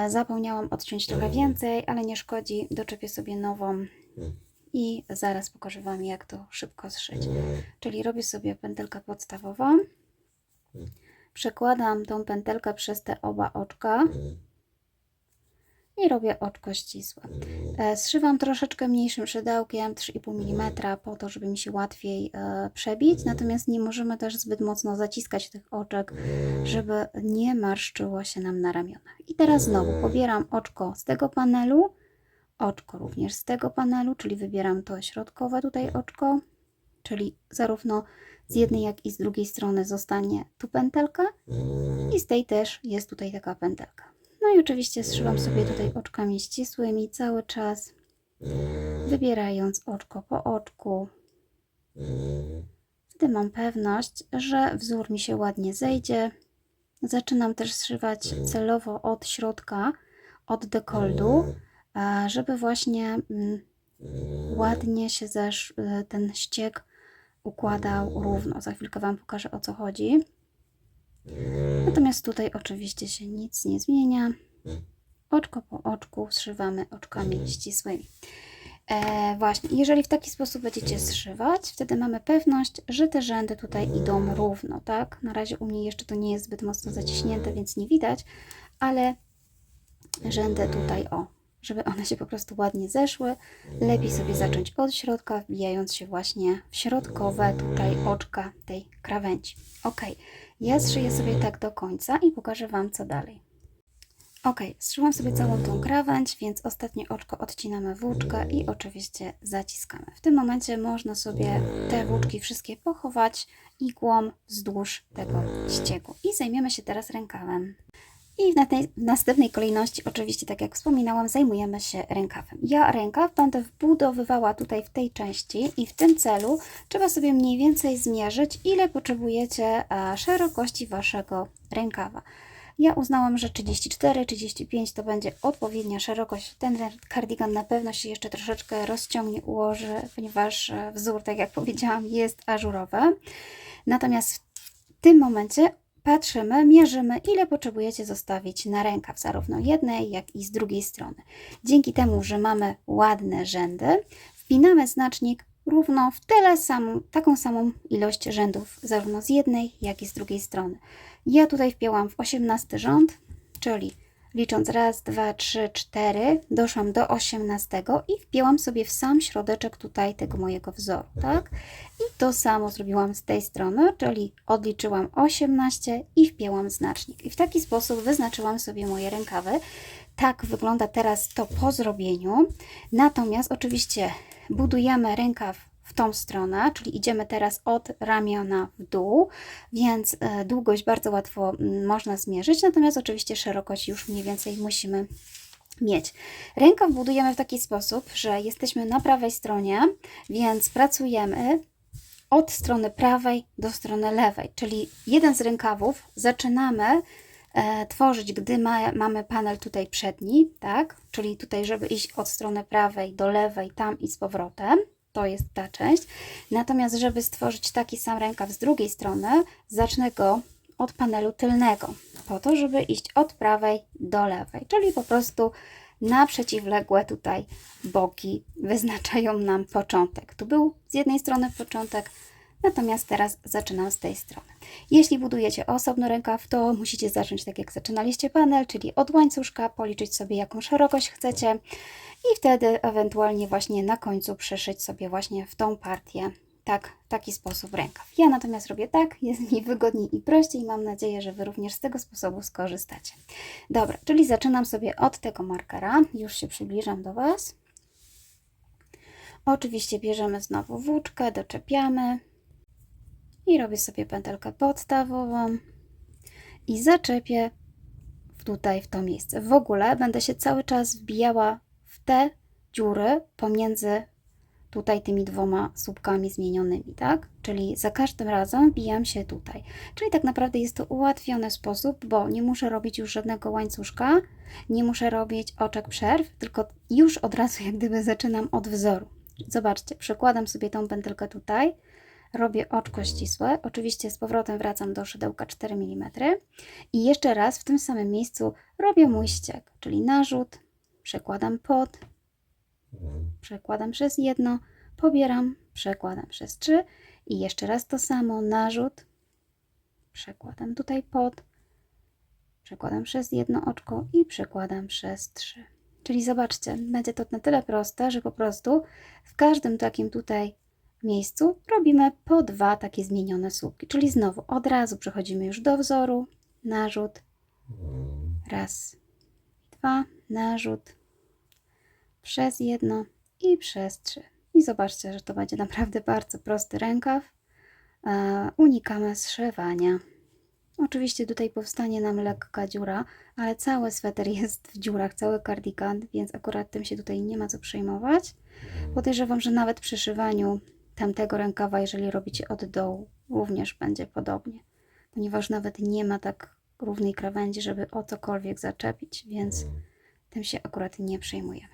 Zapomniałam odciąć trochę więcej, ale nie szkodzi, doczepię sobie nową i zaraz pokażę Wam, jak to szybko zszyć. Czyli robię sobie pętelkę podstawową, przekładam tą pętelkę przez te oba oczka i robię oczko ścisłe. Zszywam troszeczkę mniejszym szydełkiem, 3,5 mm, po to, żeby mi się łatwiej przebić, natomiast nie możemy też zbyt mocno zaciskać tych oczek, żeby nie marszczyło się nam na ramionach. I teraz znowu pobieram oczko z tego panelu, oczko również z tego panelu, czyli wybieram to środkowe tutaj oczko, czyli zarówno z jednej, jak i z drugiej strony zostanie tu pętelka i z tej też jest tutaj taka pętelka. No i oczywiście zszywam sobie tutaj oczkami ścisłymi cały czas, wybierając oczko po oczku. Wtedy mam pewność, że wzór mi się ładnie zejdzie. Zaczynam też zszywać celowo od środka, od dekoldu, żeby właśnie ładnie się ten ścieg układał równo. Za chwilkę Wam pokażę, o co chodzi. Natomiast tutaj oczywiście się nic nie zmienia. Oczko po oczku zszywamy oczkami ścisłymi. Właśnie, jeżeli w taki sposób będziecie zszywać, wtedy mamy pewność, że te rzędy tutaj idą równo, tak? Na razie u mnie jeszcze to nie jest zbyt mocno zaciśnięte, więc nie widać, ale rzędy tutaj, żeby one się po prostu ładnie zeszły, lepiej sobie zacząć od środka, wbijając się właśnie w środkowe tutaj oczka tej krawędzi. Ok, ja zszyję sobie tak do końca i pokażę Wam, co dalej. Ok, zszyłam sobie całą tą krawędź, więc ostatnie oczko odcinamy włóczkę i oczywiście zaciskamy. W tym momencie można sobie te włóczki wszystkie pochować igłą wzdłuż tego ściegu. I zajmiemy się teraz rękawem. I w następnej kolejności, oczywiście, tak jak wspominałam, zajmujemy się rękawem. Ja rękaw będę wbudowywała tutaj w tej części i w tym celu trzeba sobie mniej więcej zmierzyć, ile potrzebujecie szerokości Waszego rękawa. Ja uznałam, że 34-35 to będzie odpowiednia szerokość. Ten kardigan na pewno się jeszcze troszeczkę rozciągnie, ułoży, ponieważ wzór, tak jak powiedziałam, jest ażurowy. Natomiast w tym momencie patrzymy, mierzymy, ile potrzebujecie zostawić na rękaw, zarówno jednej, jak i z drugiej strony. Dzięki temu, że mamy ładne rzędy, wpinamy znacznik równo w taką samą ilość rzędów, zarówno z jednej, jak i z drugiej strony. Ja tutaj wpięłam w 18 rząd, czyli licząc raz, dwa, trzy, 4, doszłam do 18 i wpięłam sobie w sam środeczek tutaj tego mojego wzoru, tak? I to samo zrobiłam z tej strony, czyli odliczyłam 18 i wpięłam znacznik. I w taki sposób wyznaczyłam sobie moje rękawy. Tak wygląda teraz to po zrobieniu. Natomiast oczywiście budujemy rękaw w tą stronę, czyli idziemy teraz od ramiona w dół, więc długość bardzo łatwo można zmierzyć, natomiast oczywiście szerokość już mniej więcej musimy mieć. Rękaw budujemy w taki sposób, że jesteśmy na prawej stronie, więc pracujemy od strony prawej do strony lewej, czyli jeden z rękawów zaczynamy tworzyć, gdy mamy panel tutaj przedni, tak? Czyli tutaj, żeby iść od strony prawej do lewej, tam i z powrotem. To jest ta część. Natomiast, żeby stworzyć taki sam rękaw z drugiej strony, zacznę go od panelu tylnego, po to, żeby iść od prawej do lewej, czyli po prostu na przeciwległe tutaj boki wyznaczają nam początek. Tu był z jednej strony początek, natomiast teraz zaczynam z tej strony. Jeśli budujecie osobno rękaw, to musicie zacząć tak jak zaczynaliście panel, czyli od łańcuszka, policzyć sobie jaką szerokość chcecie i wtedy ewentualnie właśnie na końcu przeszyć sobie właśnie w tą partię w taki sposób rękaw. Ja natomiast robię tak, jest mi wygodniej i prościej. Mam nadzieję, że Wy również z tego sposobu skorzystacie. Dobra, czyli zaczynam sobie od tego markera. Już się przybliżam do Was. Oczywiście bierzemy znowu włóczkę, doczepiamy i robię sobie pętelkę podstawową i zaczepię tutaj w to miejsce. W ogóle będę się cały czas wbijała w te dziury pomiędzy tutaj tymi dwoma słupkami zmienionymi, tak? Czyli za każdym razem wbijam się tutaj. Czyli tak naprawdę jest to ułatwiony sposób, bo nie muszę robić już żadnego łańcuszka, nie muszę robić oczek przerw, tylko już od razu jak gdyby zaczynam od wzoru. Zobaczcie, przekładam sobie tą pętelkę tutaj, robię oczko ścisłe, oczywiście z powrotem wracam do szydełka 4 mm i jeszcze raz w tym samym miejscu robię mój ściek, czyli narzut, przekładam pod, przekładam przez jedno, pobieram, przekładam przez 3 i jeszcze raz to samo, narzut, przekładam tutaj pod, przekładam przez jedno oczko i przekładam przez 3. Czyli zobaczcie, będzie to na tyle proste, że po prostu w każdym takim tutaj miejscu robimy po 2 takie zmienione słupki. Czyli znowu od razu przechodzimy już do wzoru, narzut, raz, 2, narzut, przez jedno i przez 3. I zobaczcie, że to będzie naprawdę bardzo prosty rękaw. Unikamy zszywania. Oczywiście tutaj powstanie nam lekka dziura, ale cały sweter jest w dziurach, cały kardigan, więc akurat tym się tutaj nie ma co przejmować. Podejrzewam, że nawet przy szywaniu tamtego rękawa, jeżeli robicie od dołu, również będzie podobnie, ponieważ nawet nie ma tak równej krawędzi, żeby o cokolwiek zaczepić, więc tym się akurat nie przejmujemy.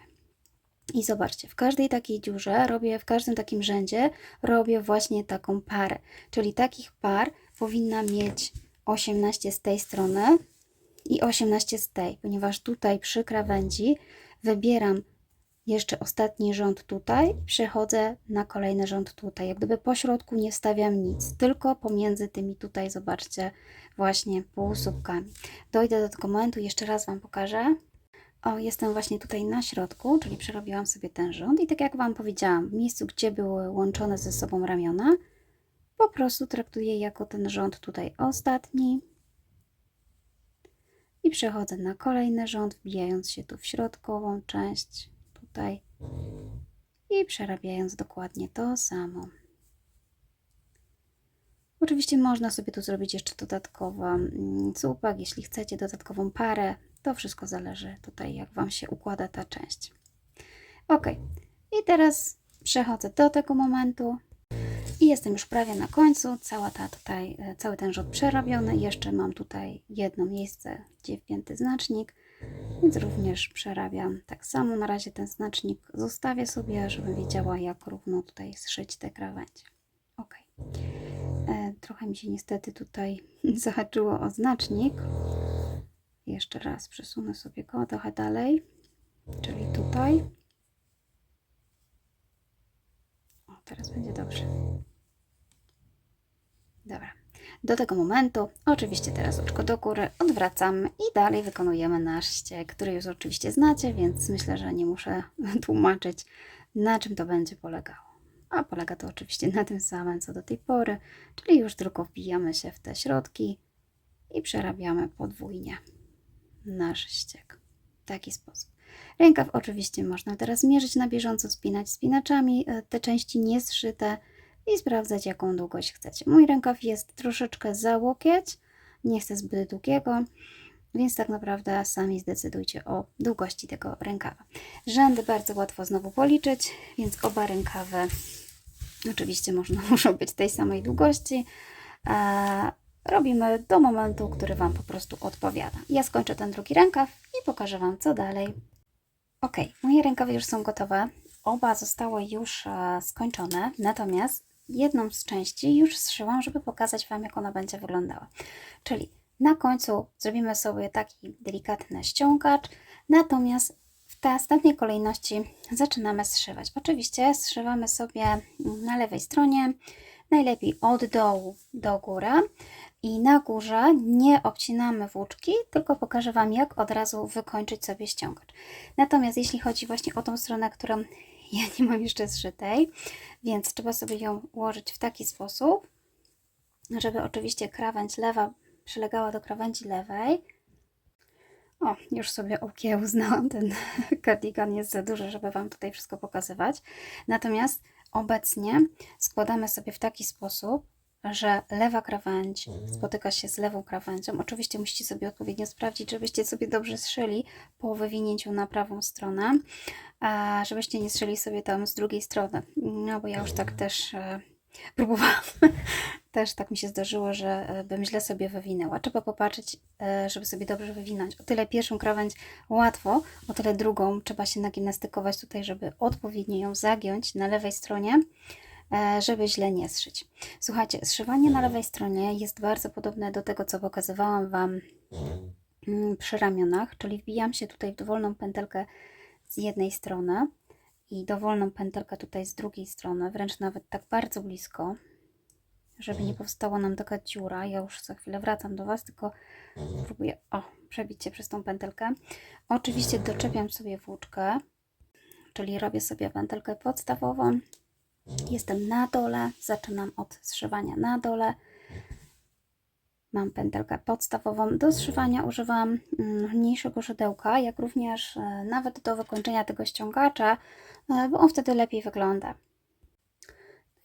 I zobaczcie, w każdej takiej dziurze robię, w każdym takim rzędzie robię właśnie taką parę, czyli takich par powinna mieć 18 z tej strony i 18 z tej, ponieważ tutaj przy krawędzi wybieram jeszcze ostatni rząd tutaj, przechodzę na kolejny rząd tutaj, jak gdyby po środku nie wstawiam nic, tylko pomiędzy tymi tutaj, zobaczcie, właśnie półsłupkami. Dojdę do tego momentu, jeszcze raz Wam pokażę. O, jestem właśnie tutaj na środku, czyli przerobiłam sobie ten rząd i tak jak Wam powiedziałam, w miejscu, gdzie były łączone ze sobą ramiona, po prostu traktuję jako ten rząd tutaj ostatni i przechodzę na kolejny rząd, wbijając się tu w środkową część, tutaj i przerabiając dokładnie to samo. Oczywiście można sobie tu zrobić jeszcze dodatkowy słupak, jeśli chcecie dodatkową parę, to wszystko zależy tutaj, jak Wam się układa ta część. Ok, i teraz przechodzę do tego momentu i jestem już prawie na końcu, cały ten rząd przerobiony. Jeszcze mam tutaj jedno miejsce, gdzie wpięty znacznik, więc również przerabiam tak samo. Na razie ten znacznik zostawię sobie, żebym wiedziała, jak równo tutaj zszyć te krawędzie. Ok. Trochę mi się niestety tutaj zahaczyło o znacznik. Jeszcze raz przesunę sobie go trochę dalej, czyli tutaj. O, teraz będzie dobrze. Dobra. Do tego momentu, oczywiście teraz oczko do góry, odwracamy i dalej wykonujemy nasz ściek, który już oczywiście znacie, więc myślę, że nie muszę tłumaczyć, na czym to będzie polegało. A polega to oczywiście na tym samym, co do tej pory, czyli już tylko wbijamy się w te środki i przerabiamy podwójnie nasz ściek. W taki sposób. Rękaw oczywiście można teraz mierzyć na bieżąco, spinać spinaczami te części niezszyte i sprawdzać, jaką długość chcecie. Mój rękaw jest troszeczkę za łokieć, nie chcę zbyt długiego, więc tak naprawdę sami zdecydujcie o długości tego rękawa. Rzędy bardzo łatwo znowu policzyć, więc oba rękawy oczywiście muszą być tej samej długości. Robimy do momentu, który Wam po prostu odpowiada. Ja skończę ten drugi rękaw i pokażę Wam, co dalej. Ok, moje rękawy już są gotowe. Oba zostały już skończone, natomiast jedną z części już zszyłam, żeby pokazać Wam, jak ona będzie wyglądała. Czyli na końcu zrobimy sobie taki delikatny ściągacz, natomiast w następnej kolejności zaczynamy zszywać. Oczywiście zszywamy sobie na lewej stronie, najlepiej od dołu do góry i na górze nie obcinamy włóczki, tylko pokażę Wam, jak od razu wykończyć sobie ściągacz. Natomiast jeśli chodzi właśnie o tą stronę, którą ja nie mam jeszcze zszytej, więc trzeba sobie ją ułożyć w taki sposób, żeby oczywiście krawędź lewa przylegała do krawędzi lewej. O, już sobie okiełznałam, ten kardigan jest za duży, żeby Wam tutaj wszystko pokazywać. Natomiast obecnie składamy sobie w taki sposób, że lewa krawędź spotyka się z lewą krawędzią. Oczywiście musicie sobie odpowiednio sprawdzić, żebyście sobie dobrze zszyli po wywinięciu na prawą stronę, a żebyście nie zszyli sobie tam z drugiej strony. No bo ja już tak też próbowałam. Też tak mi się zdarzyło, że bym źle sobie wywinęła. Trzeba popatrzeć, żeby sobie dobrze wywinąć. O tyle pierwszą krawędź łatwo, o tyle drugą trzeba się nagimnastykować tutaj, żeby odpowiednio ją zagiąć na lewej stronie, żeby źle nie zszyć. Słuchajcie, zszywanie na lewej stronie jest bardzo podobne do tego, co pokazywałam Wam przy ramionach, czyli wbijam się tutaj w dowolną pętelkę z jednej strony i dowolną pętelkę tutaj z drugiej strony, wręcz nawet tak bardzo blisko, żeby nie powstała nam taka dziura. Ja już za chwilę wracam do Was, tylko próbuję przebić się przez tą pętelkę. Oczywiście doczepiam sobie włóczkę, czyli robię sobie pętelkę podstawową. Jestem na dole, zaczynam od zszywania na dole. Mam pętelkę podstawową. Do zszywania używam mniejszego szydełka, jak również nawet do wykończenia tego ściągacza, bo on wtedy lepiej wygląda.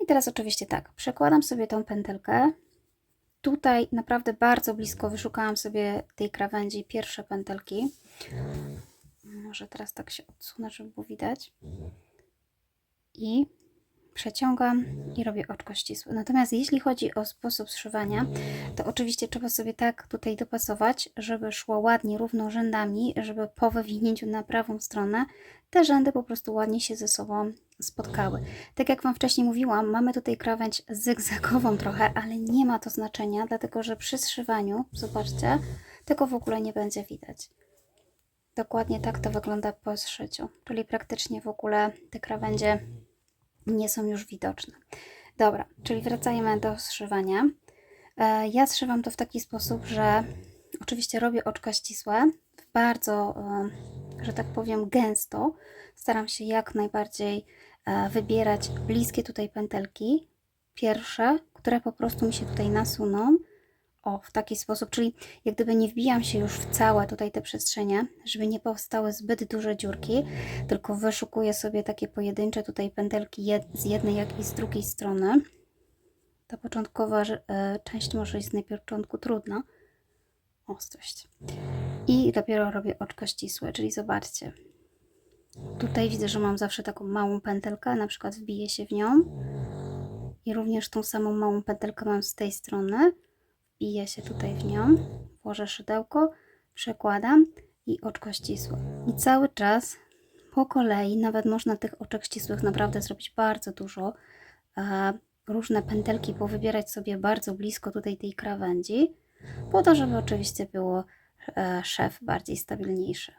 I teraz oczywiście tak, przekładam sobie tą pętelkę. Tutaj naprawdę bardzo blisko wyszukałam sobie tej krawędzi pierwsze pętelki. Może teraz tak się odsunę, żeby było widać. I przeciągam i robię oczko ścisłe. Natomiast jeśli chodzi o sposób zszywania, to oczywiście trzeba sobie tak tutaj dopasować, żeby szło ładnie, równo rzędami, żeby po wywinięciu na prawą stronę te rzędy po prostu ładnie się ze sobą spotkały. Tak jak Wam wcześniej mówiłam, mamy tutaj krawędź zygzakową trochę, ale nie ma to znaczenia, dlatego że przy zszywaniu, zobaczcie, tego w ogóle nie będzie widać. Dokładnie tak to wygląda po zszyciu, czyli praktycznie w ogóle te krawędzie nie są już widoczne. Dobra, czyli wracajmy do zszywania. Ja zszywam to w taki sposób, że oczywiście robię oczka ścisłe, bardzo, że tak powiem, gęsto. Staram się jak najbardziej wybierać bliskie tutaj pętelki, pierwsze, które po prostu mi się tutaj nasuną. W taki sposób, czyli jak gdyby nie wbijam się już w całe tutaj te przestrzenie, żeby nie powstały zbyt duże dziurki, tylko wyszukuję sobie takie pojedyncze tutaj pętelki z jednej jak i z drugiej strony. Ta początkowa część może jest na początku trudna. Ostrość. I dopiero robię oczko ścisłe, czyli zobaczcie. Tutaj widzę, że mam zawsze taką małą pętelkę, na przykład wbiję się w nią i również tą samą małą pętelkę mam z tej strony. Wbiję się tutaj w nią, włożę szydełko, przekładam i oczko ścisłe. I cały czas po kolei, nawet można tych oczek ścisłych naprawdę zrobić bardzo dużo. Różne pętelki powybierać sobie bardzo blisko tutaj tej krawędzi, po to, żeby oczywiście było szef bardziej stabilniejszy.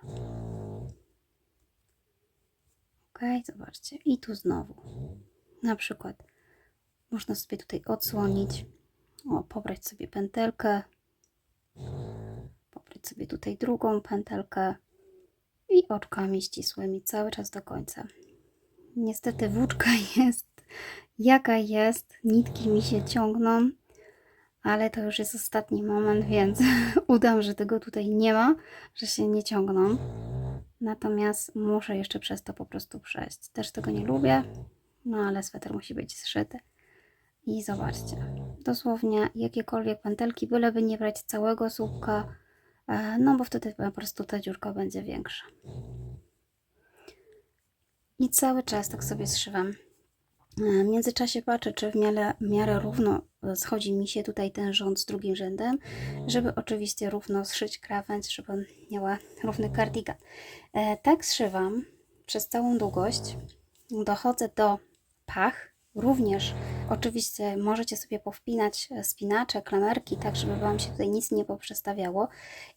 Ok, zobaczcie. I tu znowu. Na przykład można sobie tutaj odsłonić. Pobrać sobie pętelkę, pobrać sobie tutaj drugą pętelkę i oczkami ścisłymi cały czas do końca. Niestety włóczka jest jaka jest, nitki mi się ciągną, ale to już jest ostatni moment, więc udam, że tego tutaj nie ma, że się nie ciągną. Natomiast muszę jeszcze przez to po prostu przejść. Też tego nie lubię, no ale sweter musi być zszyty. I zobaczcie, dosłownie jakiekolwiek pętelki, byleby nie brać całego słupka, no bo wtedy po prostu ta dziurka będzie większa. I cały czas tak sobie zszywam. W międzyczasie patrzę, czy w miarę równo schodzi mi się tutaj ten rząd z drugim rzędem, żeby oczywiście równo zszyć krawędź, żeby miała równy kardigan. Tak zszywam przez całą długość, dochodzę do pach. Również oczywiście możecie sobie powpinać spinacze, klamerki, tak żeby Wam się tutaj nic nie poprzestawiało.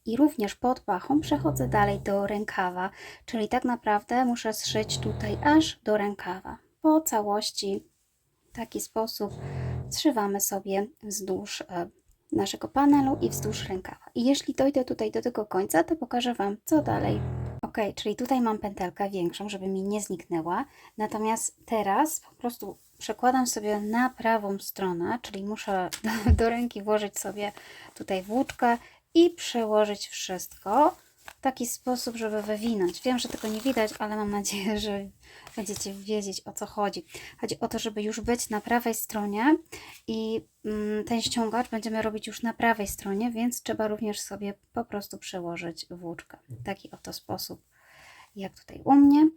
I również pod pachą przechodzę dalej do rękawa, czyli tak naprawdę muszę zszyć tutaj aż do rękawa. Po całości w taki sposób zszywamy sobie wzdłuż naszego panelu i wzdłuż rękawa. I jeśli dojdę tutaj do tego końca, to pokażę Wam, co dalej. Ok, czyli tutaj mam pętelkę większą, żeby mi nie zniknęła. Natomiast teraz po prostu przekładam sobie na prawą stronę, czyli muszę do ręki włożyć sobie tutaj włóczkę i przełożyć wszystko w taki sposób, żeby wywinąć. Wiem, że tego nie widać, ale mam nadzieję, że będziecie wiedzieć, o co chodzi. Chodzi o to, żeby już być na prawej stronie i ten ściągacz będziemy robić już na prawej stronie, więc trzeba również sobie po prostu przełożyć włóczkę. W taki oto sposób, jak tutaj u mnie.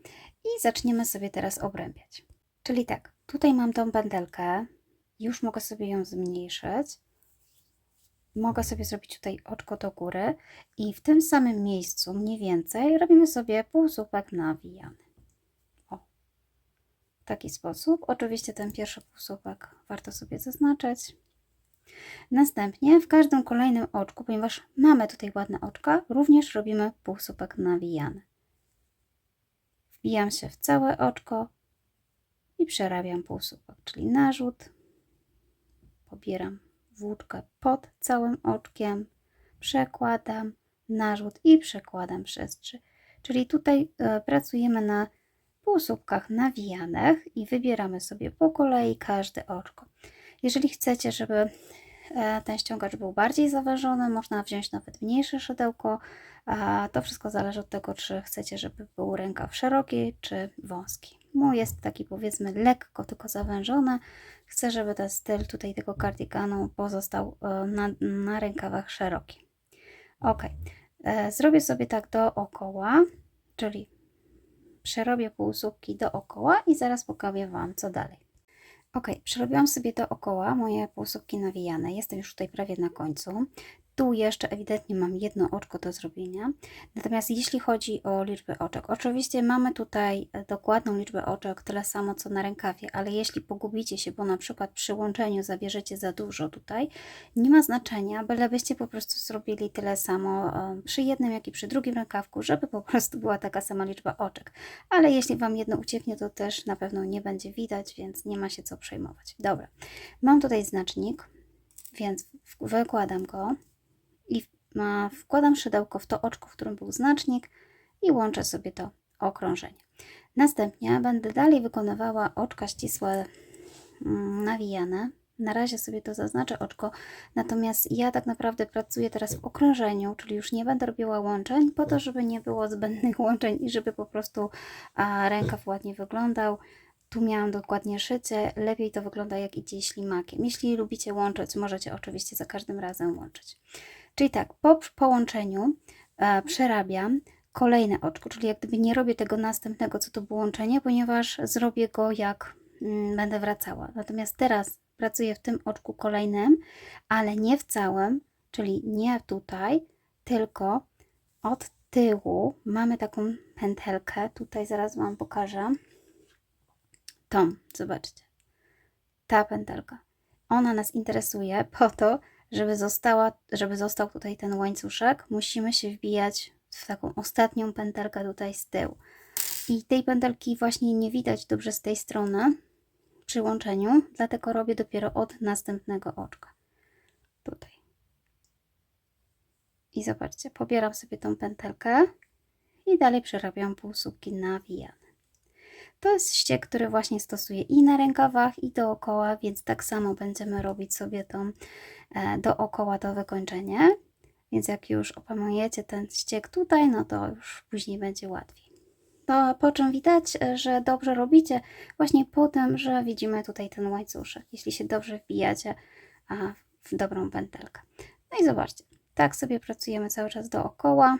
I zaczniemy sobie teraz obrębiać. Czyli tak, tutaj mam tą pętelkę, już mogę sobie ją zmniejszyć. Mogę sobie zrobić tutaj oczko do góry i w tym samym miejscu mniej więcej robimy sobie półsłupek nawijany. O, w taki sposób. Oczywiście ten pierwszy półsłupek warto sobie zaznaczyć. Następnie w każdym kolejnym oczku, ponieważ mamy tutaj ładne oczka, również robimy półsłupek nawijany. Wbijam się w całe oczko i przerabiam półsłupek, czyli narzut, pobieram włóczkę pod całym oczkiem, przekładam narzut i przekładam przez 3. Czyli tutaj pracujemy na półsłupkach nawijanych i wybieramy sobie po kolei każde oczko. Jeżeli chcecie, żeby ten ściągacz był bardziej zawężony, można wziąć nawet mniejsze szydełko. To wszystko zależy od tego, czy chcecie, żeby był rękaw szeroki czy wąski. Mój jest taki, powiedzmy, lekko tylko zawężony. Chcę, żeby ten styl tutaj tego kardiganu pozostał na rękawach szeroki. Ok, zrobię sobie tak dookoła, czyli przerobię półsłupki dookoła i zaraz pokażę Wam, co dalej. Ok, przerobiłam sobie dookoła moje półsłupki nawijane. Jestem już tutaj prawie na końcu. Tu jeszcze ewidentnie mam jedno oczko do zrobienia. Natomiast jeśli chodzi o liczbę oczek, oczywiście mamy tutaj dokładną liczbę oczek, tyle samo co na rękawie, ale jeśli pogubicie się, bo na przykład przy łączeniu zabierzecie za dużo tutaj, nie ma znaczenia, bylebyście po prostu zrobili tyle samo przy jednym, jak i przy drugim rękawku, żeby po prostu była taka sama liczba oczek. Ale jeśli Wam jedno ucieknie, to też na pewno nie będzie widać, więc nie ma się co przejmować. Dobra, mam tutaj znacznik, więc wykładam go i wkładam szydełko w to oczko, w którym był znacznik i łączę sobie to okrążenie. Następnie będę dalej wykonywała oczka ścisłe nawijane. Na razie sobie to zaznaczę oczko, natomiast ja tak naprawdę pracuję teraz w okrążeniu, czyli już nie będę robiła łączeń, po to, żeby nie było zbędnych łączeń i żeby po prostu rękaw ładnie wyglądał. Tu miałam dokładnie szycie, lepiej to wygląda jak idzie ślimakiem. Jeśli lubicie łączyć, możecie oczywiście za każdym razem łączyć. Czyli tak, po połączeniu przerabiam kolejne oczko, czyli jak gdyby nie robię tego następnego, co to było łączenie, ponieważ zrobię go jak będę wracała. Natomiast teraz pracuję w tym oczku kolejnym, ale nie w całym, czyli nie tutaj, tylko od tyłu mamy taką pętelkę. Tutaj zaraz Wam pokażę. Tą, zobaczcie. Ta pętelka. Ona nas interesuje po to, żeby został tutaj ten łańcuszek, musimy się wbijać w taką ostatnią pętelkę tutaj z tyłu. I tej pętelki właśnie nie widać dobrze z tej strony przy łączeniu, dlatego robię dopiero od następnego oczka. Tutaj. I zobaczcie, pobieram sobie tą pętelkę i dalej przerabiam półsłupki nawijane. To jest ściek, który właśnie stosuję i na rękawach, i dookoła, więc tak samo będziemy robić sobie tą dookoła to wykończenie. Więc jak już opanujecie ten ściek tutaj, no to już później będzie łatwiej. To po czym widać, że dobrze robicie? Właśnie po tym, że widzimy tutaj ten łańcuszek, jeśli się dobrze wbijacie w dobrą pętelkę. No i zobaczcie, tak sobie pracujemy cały czas dookoła.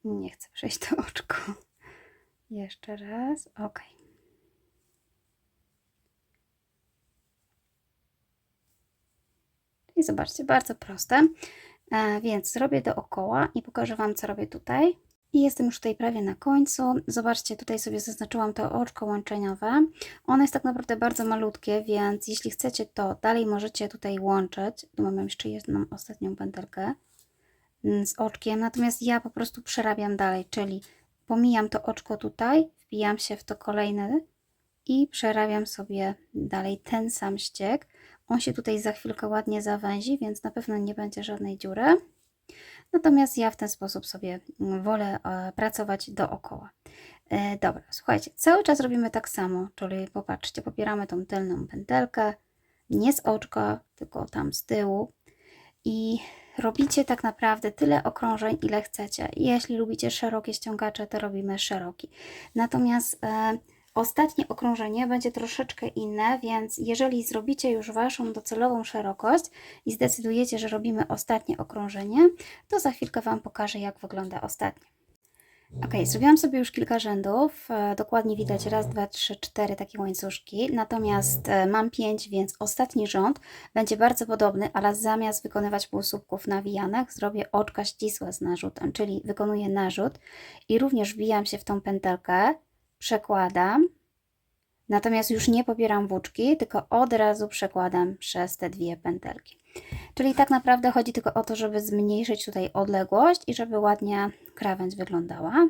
Nie chcę przejść to oczko. Jeszcze raz. Ok. I zobaczcie, bardzo proste. Więc robię dookoła i pokażę Wam, co robię tutaj. I jestem już tutaj prawie na końcu. Zobaczcie, tutaj sobie zaznaczyłam to oczko łączeniowe. Ono jest tak naprawdę bardzo malutkie, więc jeśli chcecie, to dalej możecie tutaj łączyć. Tu mam jeszcze jedną ostatnią pętelkę z oczkiem, natomiast ja po prostu przerabiam dalej, czyli pomijam to oczko tutaj, wbijam się w to kolejne i przerabiam sobie dalej ten sam ściek. On się tutaj za chwilkę ładnie zawęzi, więc na pewno nie będzie żadnej dziury. Natomiast ja w ten sposób sobie wolę pracować dookoła. Dobra, słuchajcie, cały czas robimy tak samo, czyli popatrzcie, pobieramy tą tylną pętelkę, nie z oczka, tylko tam z tyłu i robicie tak naprawdę tyle okrążeń, ile chcecie. Jeśli lubicie szerokie ściągacze, to robimy szeroki. Natomiast ostatnie okrążenie będzie troszeczkę inne, więc jeżeli zrobicie już Waszą docelową szerokość i zdecydujecie, że robimy ostatnie okrążenie, to za chwilkę Wam pokażę, jak wygląda ostatnie. Ok, zrobiłam sobie już kilka rzędów, dokładnie widać raz, dwa, trzy, cztery takie łańcuszki, natomiast mam 5, więc ostatni rząd będzie bardzo podobny, ale zamiast wykonywać półsłupków nawijanych, zrobię oczka ścisłe z narzutem, czyli wykonuję narzut i również wbijam się w tą pętelkę, przekładam, natomiast już nie pobieram włóczki, tylko od razu przekładam przez te dwie pętelki. Czyli tak naprawdę chodzi tylko o to, żeby zmniejszyć tutaj odległość i żeby ładnie krawędź wyglądała.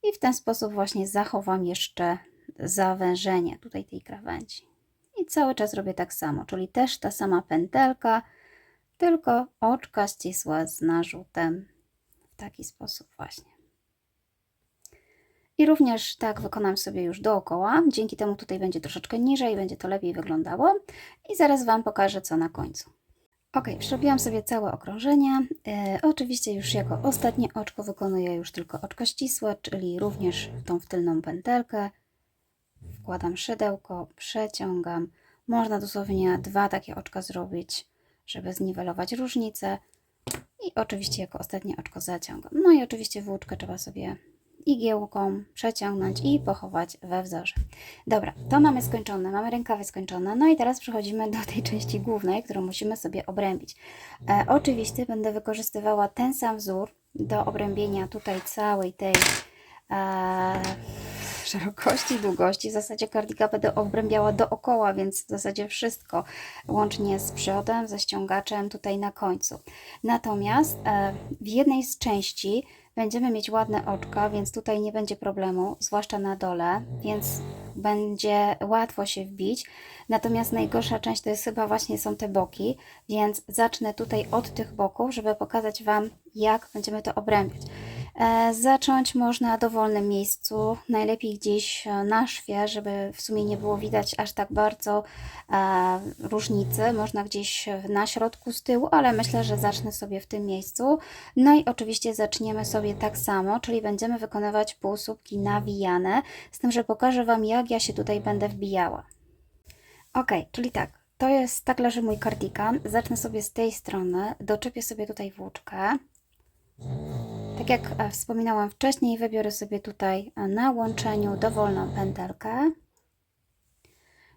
I w ten sposób właśnie zachowam jeszcze zawężenie tutaj tej krawędzi. I cały czas robię tak samo, czyli też ta sama pętelka, tylko oczka ścisłe z narzutem. W taki sposób właśnie. I również tak wykonam sobie już dookoła. Dzięki temu tutaj będzie troszeczkę niżej, będzie to lepiej wyglądało. I zaraz Wam pokażę, co na końcu. Ok, przerobiłam sobie całe okrążenie. Oczywiście już jako ostatnie oczko wykonuję już tylko oczko ścisłe, czyli również tą w tylną pętelkę. Wkładam szydełko, przeciągam. Można dosłownie 2 takie oczka zrobić, żeby zniwelować różnicę. I oczywiście jako ostatnie oczko zaciągam. No i oczywiście włóczkę trzeba sobie igiełką przeciągnąć i pochować we wzorze. Dobra, to mamy skończone, mamy rękawy skończone, no i teraz przechodzimy do tej części głównej, którą musimy sobie obrębić. Oczywiście będę wykorzystywała ten sam wzór do obrębienia tutaj całej tej szerokości, długości. W zasadzie kardigan będę obrębiała dookoła, więc w zasadzie wszystko, łącznie z przodem, ze ściągaczem tutaj na końcu. Natomiast w jednej z części będziemy mieć ładne oczka, więc tutaj nie będzie problemu, zwłaszcza na dole, więc będzie łatwo się wbić. Natomiast najgorsza część to jest chyba właśnie są te boki, więc zacznę tutaj od tych boków, żeby pokazać Wam, jak będziemy to obrębiać. Zacząć można w dowolnym miejscu, najlepiej gdzieś na szwie, żeby w sumie nie było widać aż tak bardzo różnicy. Można gdzieś na środku z tyłu, ale myślę, że zacznę sobie w tym miejscu. No i oczywiście zaczniemy sobie tak samo, czyli będziemy wykonywać półsłupki nawijane, z tym, że pokażę Wam, jak ja się tutaj będę wbijała. Ok, czyli tak leży mój kardigan. Zacznę sobie z tej strony, doczepię sobie tutaj włóczkę. Tak jak wspominałam wcześniej, wybiorę sobie tutaj na łączeniu dowolną pętelkę,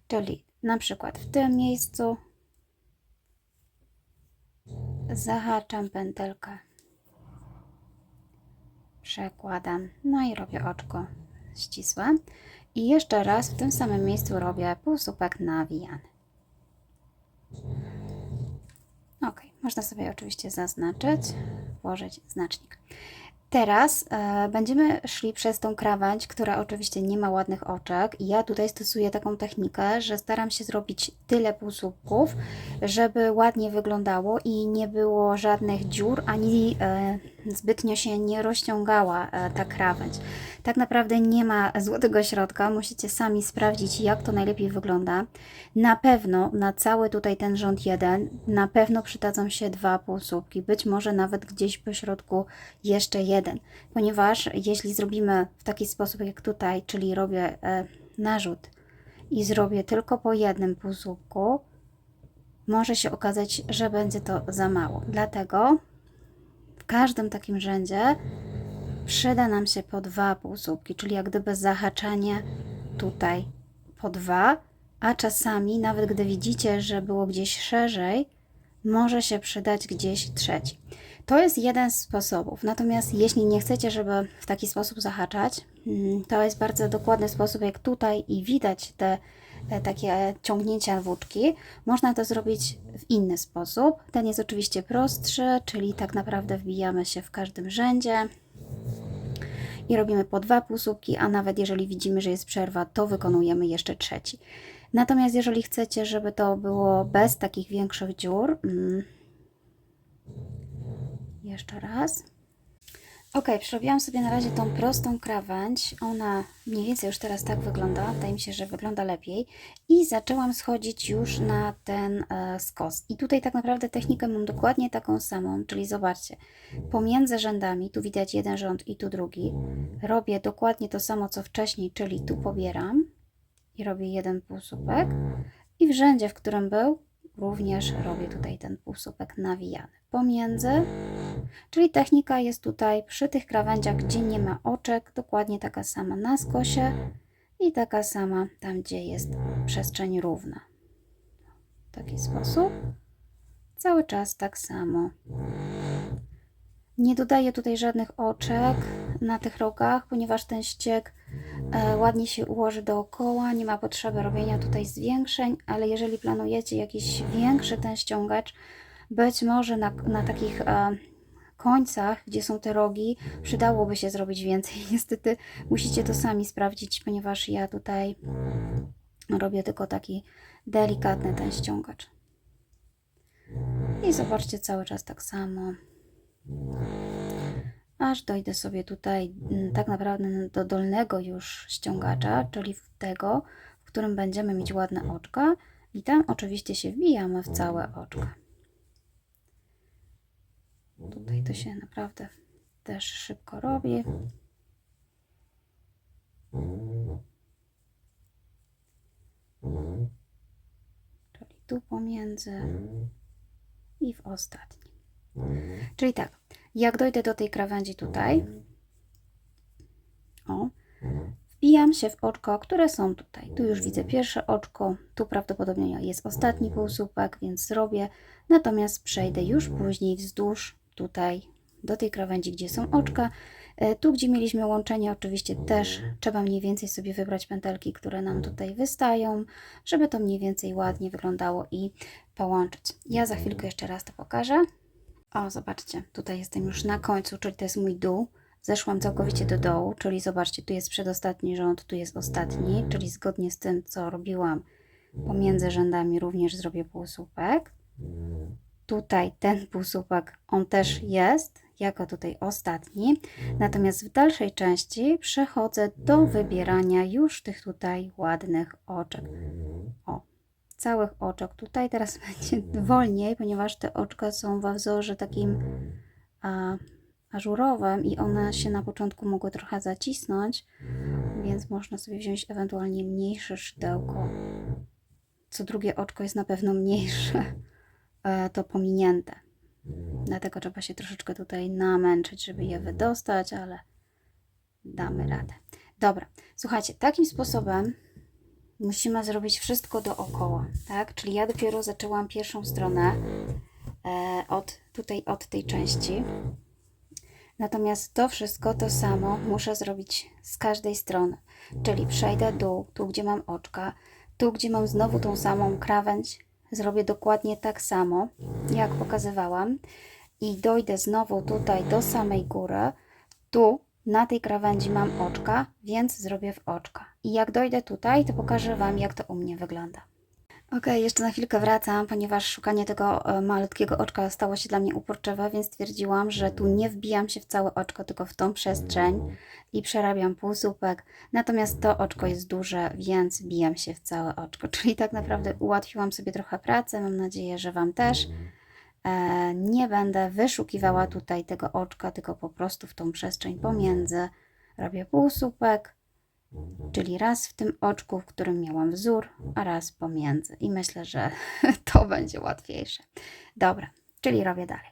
czyli na przykład w tym miejscu zahaczam pętelkę, przekładam, no i robię oczko ścisłe. I jeszcze raz w tym samym miejscu robię półsłupek nawijany. Ok, można sobie oczywiście zaznaczyć, włożyć znacznik. Teraz będziemy szli przez tą krawędź, która oczywiście nie ma ładnych oczek. I ja tutaj stosuję taką technikę, że staram się zrobić tyle półsłupków, żeby ładnie wyglądało i nie było żadnych dziur, ani zbytnio się nie rozciągała ta krawędź. Tak naprawdę nie ma złotego środka, musicie sami sprawdzić, jak to najlepiej wygląda. Na pewno na cały tutaj ten rząd 1, na pewno przydadzą się 2 półsłupki, być może nawet gdzieś po środku jeszcze jeden, ponieważ jeśli zrobimy w taki sposób jak tutaj, czyli robię narzut i zrobię tylko po jednym półsłupku, może się okazać, że będzie to za mało. Dlatego w każdym takim rzędzie przyda nam się po 2 półsłupki, czyli jak gdyby zahaczanie tutaj po 2, a czasami nawet gdy widzicie, że było gdzieś szerzej, może się przydać gdzieś trzeci. To jest jeden z sposobów, natomiast jeśli nie chcecie, żeby w taki sposób zahaczać, to jest bardzo dokładny sposób, jak tutaj i widać te takie ciągnięcia włóczki. Można to zrobić w inny sposób. Ten jest oczywiście prostszy, czyli tak naprawdę wbijamy się w każdym rzędzie i robimy po 2 półsłupki, a nawet jeżeli widzimy, że jest przerwa, to wykonujemy jeszcze trzeci. Natomiast jeżeli chcecie, żeby to było bez takich większych dziur, jeszcze raz. Ok, przerobiłam sobie na razie tą prostą krawędź. Ona mniej więcej już teraz tak wygląda. Wydaje mi się, że wygląda lepiej. I zaczęłam schodzić już na ten skos. I tutaj tak naprawdę technikę mam dokładnie taką samą, czyli zobaczcie, pomiędzy rzędami, tu widać jeden rząd i tu drugi, robię dokładnie to samo co wcześniej, czyli tu pobieram i robię jeden półsłupek. I w rzędzie, w którym był, również robię tutaj ten półsłupek nawijany pomiędzy. Czyli technika jest tutaj przy tych krawędziach, gdzie nie ma oczek, dokładnie taka sama na skosie i taka sama tam, gdzie jest przestrzeń równa. W taki sposób. Cały czas tak samo. Nie dodaję tutaj żadnych oczek na tych rogach, ponieważ ten ścieg ładnie się ułoży dookoła, nie ma potrzeby robienia tutaj zwiększeń, ale jeżeli planujecie jakiś większy ten ściągacz, być może na takich końcach, gdzie są te rogi, przydałoby się zrobić więcej. Niestety musicie to sami sprawdzić, ponieważ ja tutaj robię tylko taki delikatny ten ściągacz. I zobaczcie, cały czas tak samo. Aż dojdę sobie tutaj tak naprawdę do dolnego już ściągacza, czyli w tego, w którym będziemy mieć ładne oczka. I tam oczywiście się wbijamy w całe oczka. Tutaj to się naprawdę też szybko robi. Czyli tu pomiędzy i w ostatnim. Czyli tak, jak dojdę do tej krawędzi tutaj, o, wbijam się w oczko, które są tutaj. Tu już widzę pierwsze oczko, tu prawdopodobnie jest ostatni półsłupek, więc zrobię. Natomiast przejdę już później wzdłuż tutaj do tej krawędzi, gdzie są oczka. Tu, gdzie mieliśmy łączenie, oczywiście też trzeba mniej więcej sobie wybrać pętelki, które nam tutaj wystają, żeby to mniej więcej ładnie wyglądało i połączyć. Ja za chwilkę jeszcze raz to pokażę. O, zobaczcie, tutaj jestem już na końcu, czyli to jest mój dół. Zeszłam całkowicie do dołu, czyli zobaczcie, tu jest przedostatni rząd, tu jest ostatni, czyli zgodnie z tym, co robiłam pomiędzy rzędami, również zrobię półsłupek. Tutaj ten półsłupek, on też jest, jako tutaj ostatni. Natomiast w dalszej części przechodzę do wybierania już tych tutaj ładnych oczek. O, całych oczek. Tutaj teraz będzie wolniej, ponieważ te oczka są we wzorze takim ażurowym i one się na początku mogły trochę zacisnąć, więc można sobie wziąć ewentualnie mniejsze szydełko. Co drugie oczko jest na pewno mniejsze, to pominięte. Dlatego trzeba się troszeczkę tutaj namęczyć, żeby je wydostać, ale damy radę. Dobra, słuchajcie, takim sposobem musimy zrobić wszystko dookoła, tak? Czyli ja dopiero zaczęłam pierwszą stronę od tej części. Natomiast to wszystko to samo muszę zrobić z każdej strony. Czyli przejdę dół, tu gdzie mam oczka, tu gdzie mam znowu tą samą krawędź, zrobię dokładnie tak samo, jak pokazywałam. I dojdę znowu tutaj do samej góry. Tu na tej krawędzi mam oczka, więc zrobię w oczka. I jak dojdę tutaj, to pokażę Wam, jak to u mnie wygląda. Ok, jeszcze na chwilkę wracam, ponieważ szukanie tego malutkiego oczka stało się dla mnie uporczywe, więc stwierdziłam, że tu nie wbijam się w całe oczko, tylko w tą przestrzeń i przerabiam półsłupek. Natomiast to oczko jest duże, więc wbijam się w całe oczko. Czyli tak naprawdę ułatwiłam sobie trochę pracę. Mam nadzieję, że Wam też. Nie będę wyszukiwała tutaj tego oczka, tylko po prostu w tą przestrzeń pomiędzy robię półsłupek, czyli raz w tym oczku, w którym miałam wzór, a raz pomiędzy. I myślę, że to będzie łatwiejsze. Dobra, czyli robię dalej.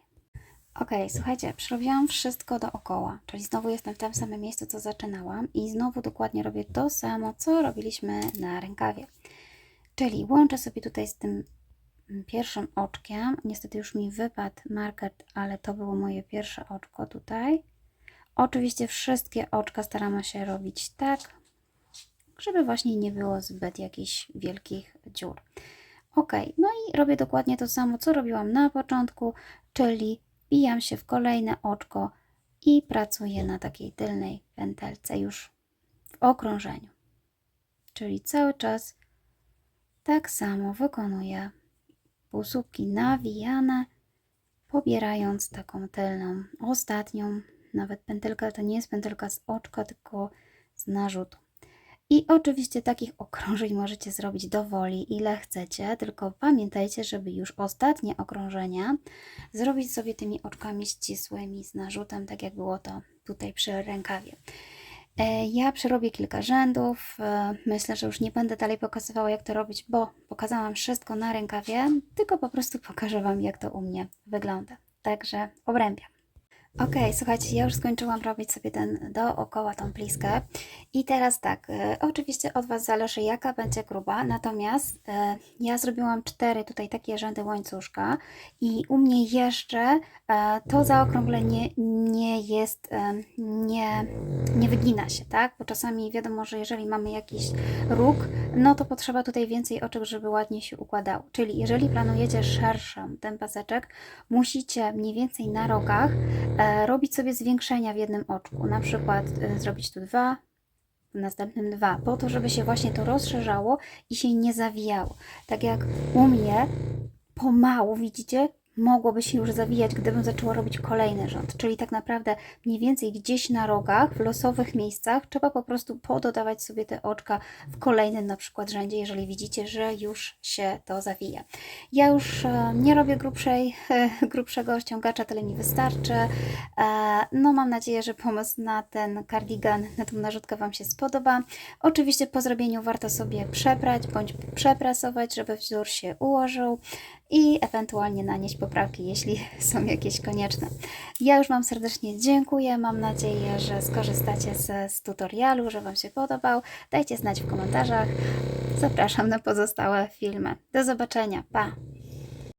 Ok, słuchajcie, przerobiłam wszystko dookoła, czyli znowu jestem w tym samym miejscu, co zaczynałam i znowu dokładnie robię to samo, co robiliśmy na rękawie. Czyli łączę sobie tutaj z tym pierwszym oczkiem. Niestety już mi wypadł marker, ale to było moje pierwsze oczko tutaj. Oczywiście wszystkie oczka staramy się robić tak, żeby właśnie nie było zbyt jakichś wielkich dziur. Ok, no i robię dokładnie to samo, co robiłam na początku, czyli wbijam się w kolejne oczko i pracuję na takiej tylnej pętelce już w okrążeniu. Czyli cały czas tak samo wykonuję półsłupki nawijane, pobierając taką tylną, ostatnią nawet pętelka, to nie jest pętelka z oczka, tylko z narzutu. I oczywiście takich okrążeń możecie zrobić do woli, ile chcecie, tylko pamiętajcie, żeby już ostatnie okrążenia zrobić sobie tymi oczkami ścisłymi z narzutem, tak jak było to tutaj przy rękawie. Ja przerobię kilka rzędów, myślę, że już nie będę dalej pokazywała, jak to robić, bo pokazałam wszystko na rękawie, tylko po prostu pokażę Wam, jak to u mnie wygląda. Także obrębiam. Ok, słuchajcie, ja już skończyłam robić sobie dookoła tą pliskę i teraz tak, oczywiście od Was zależy, jaka będzie gruba, natomiast ja zrobiłam 4 tutaj takie rzędy łańcuszka i u mnie jeszcze to zaokrąglenie nie jest, nie wygina się, tak? Bo czasami wiadomo, że jeżeli mamy jakiś róg, no to potrzeba tutaj więcej oczek, żeby ładnie się układało. Czyli jeżeli planujecie szerszy ten paseczek, musicie mniej więcej na rogach robić sobie zwiększenia w jednym oczku, na przykład zrobić tu 2, w następnym 2, po to, żeby się właśnie to rozszerzało i się nie zawijało. Tak jak u mnie pomału, widzicie, mogłoby się już zawijać, gdybym zaczęła robić kolejny rząd, czyli tak naprawdę mniej więcej gdzieś na rogach, w losowych miejscach trzeba po prostu pododawać sobie te oczka w kolejnym na przykład rzędzie, jeżeli widzicie, że już się to zawija. Ja już nie robię grubszego ściągacza, tyle mi wystarczy. No mam nadzieję, że pomysł na ten kardigan, na tą narzutkę Wam się spodoba. Oczywiście po zrobieniu warto sobie przeprać bądź przeprasować, żeby wzór się ułożył i ewentualnie nanieść poprawki, jeśli są jakieś konieczne. Ja już Wam serdecznie dziękuję, mam nadzieję, że skorzystacie z tutorialu, że Wam się podobał. Dajcie znać w komentarzach. Zapraszam na pozostałe filmy. Do zobaczenia, pa!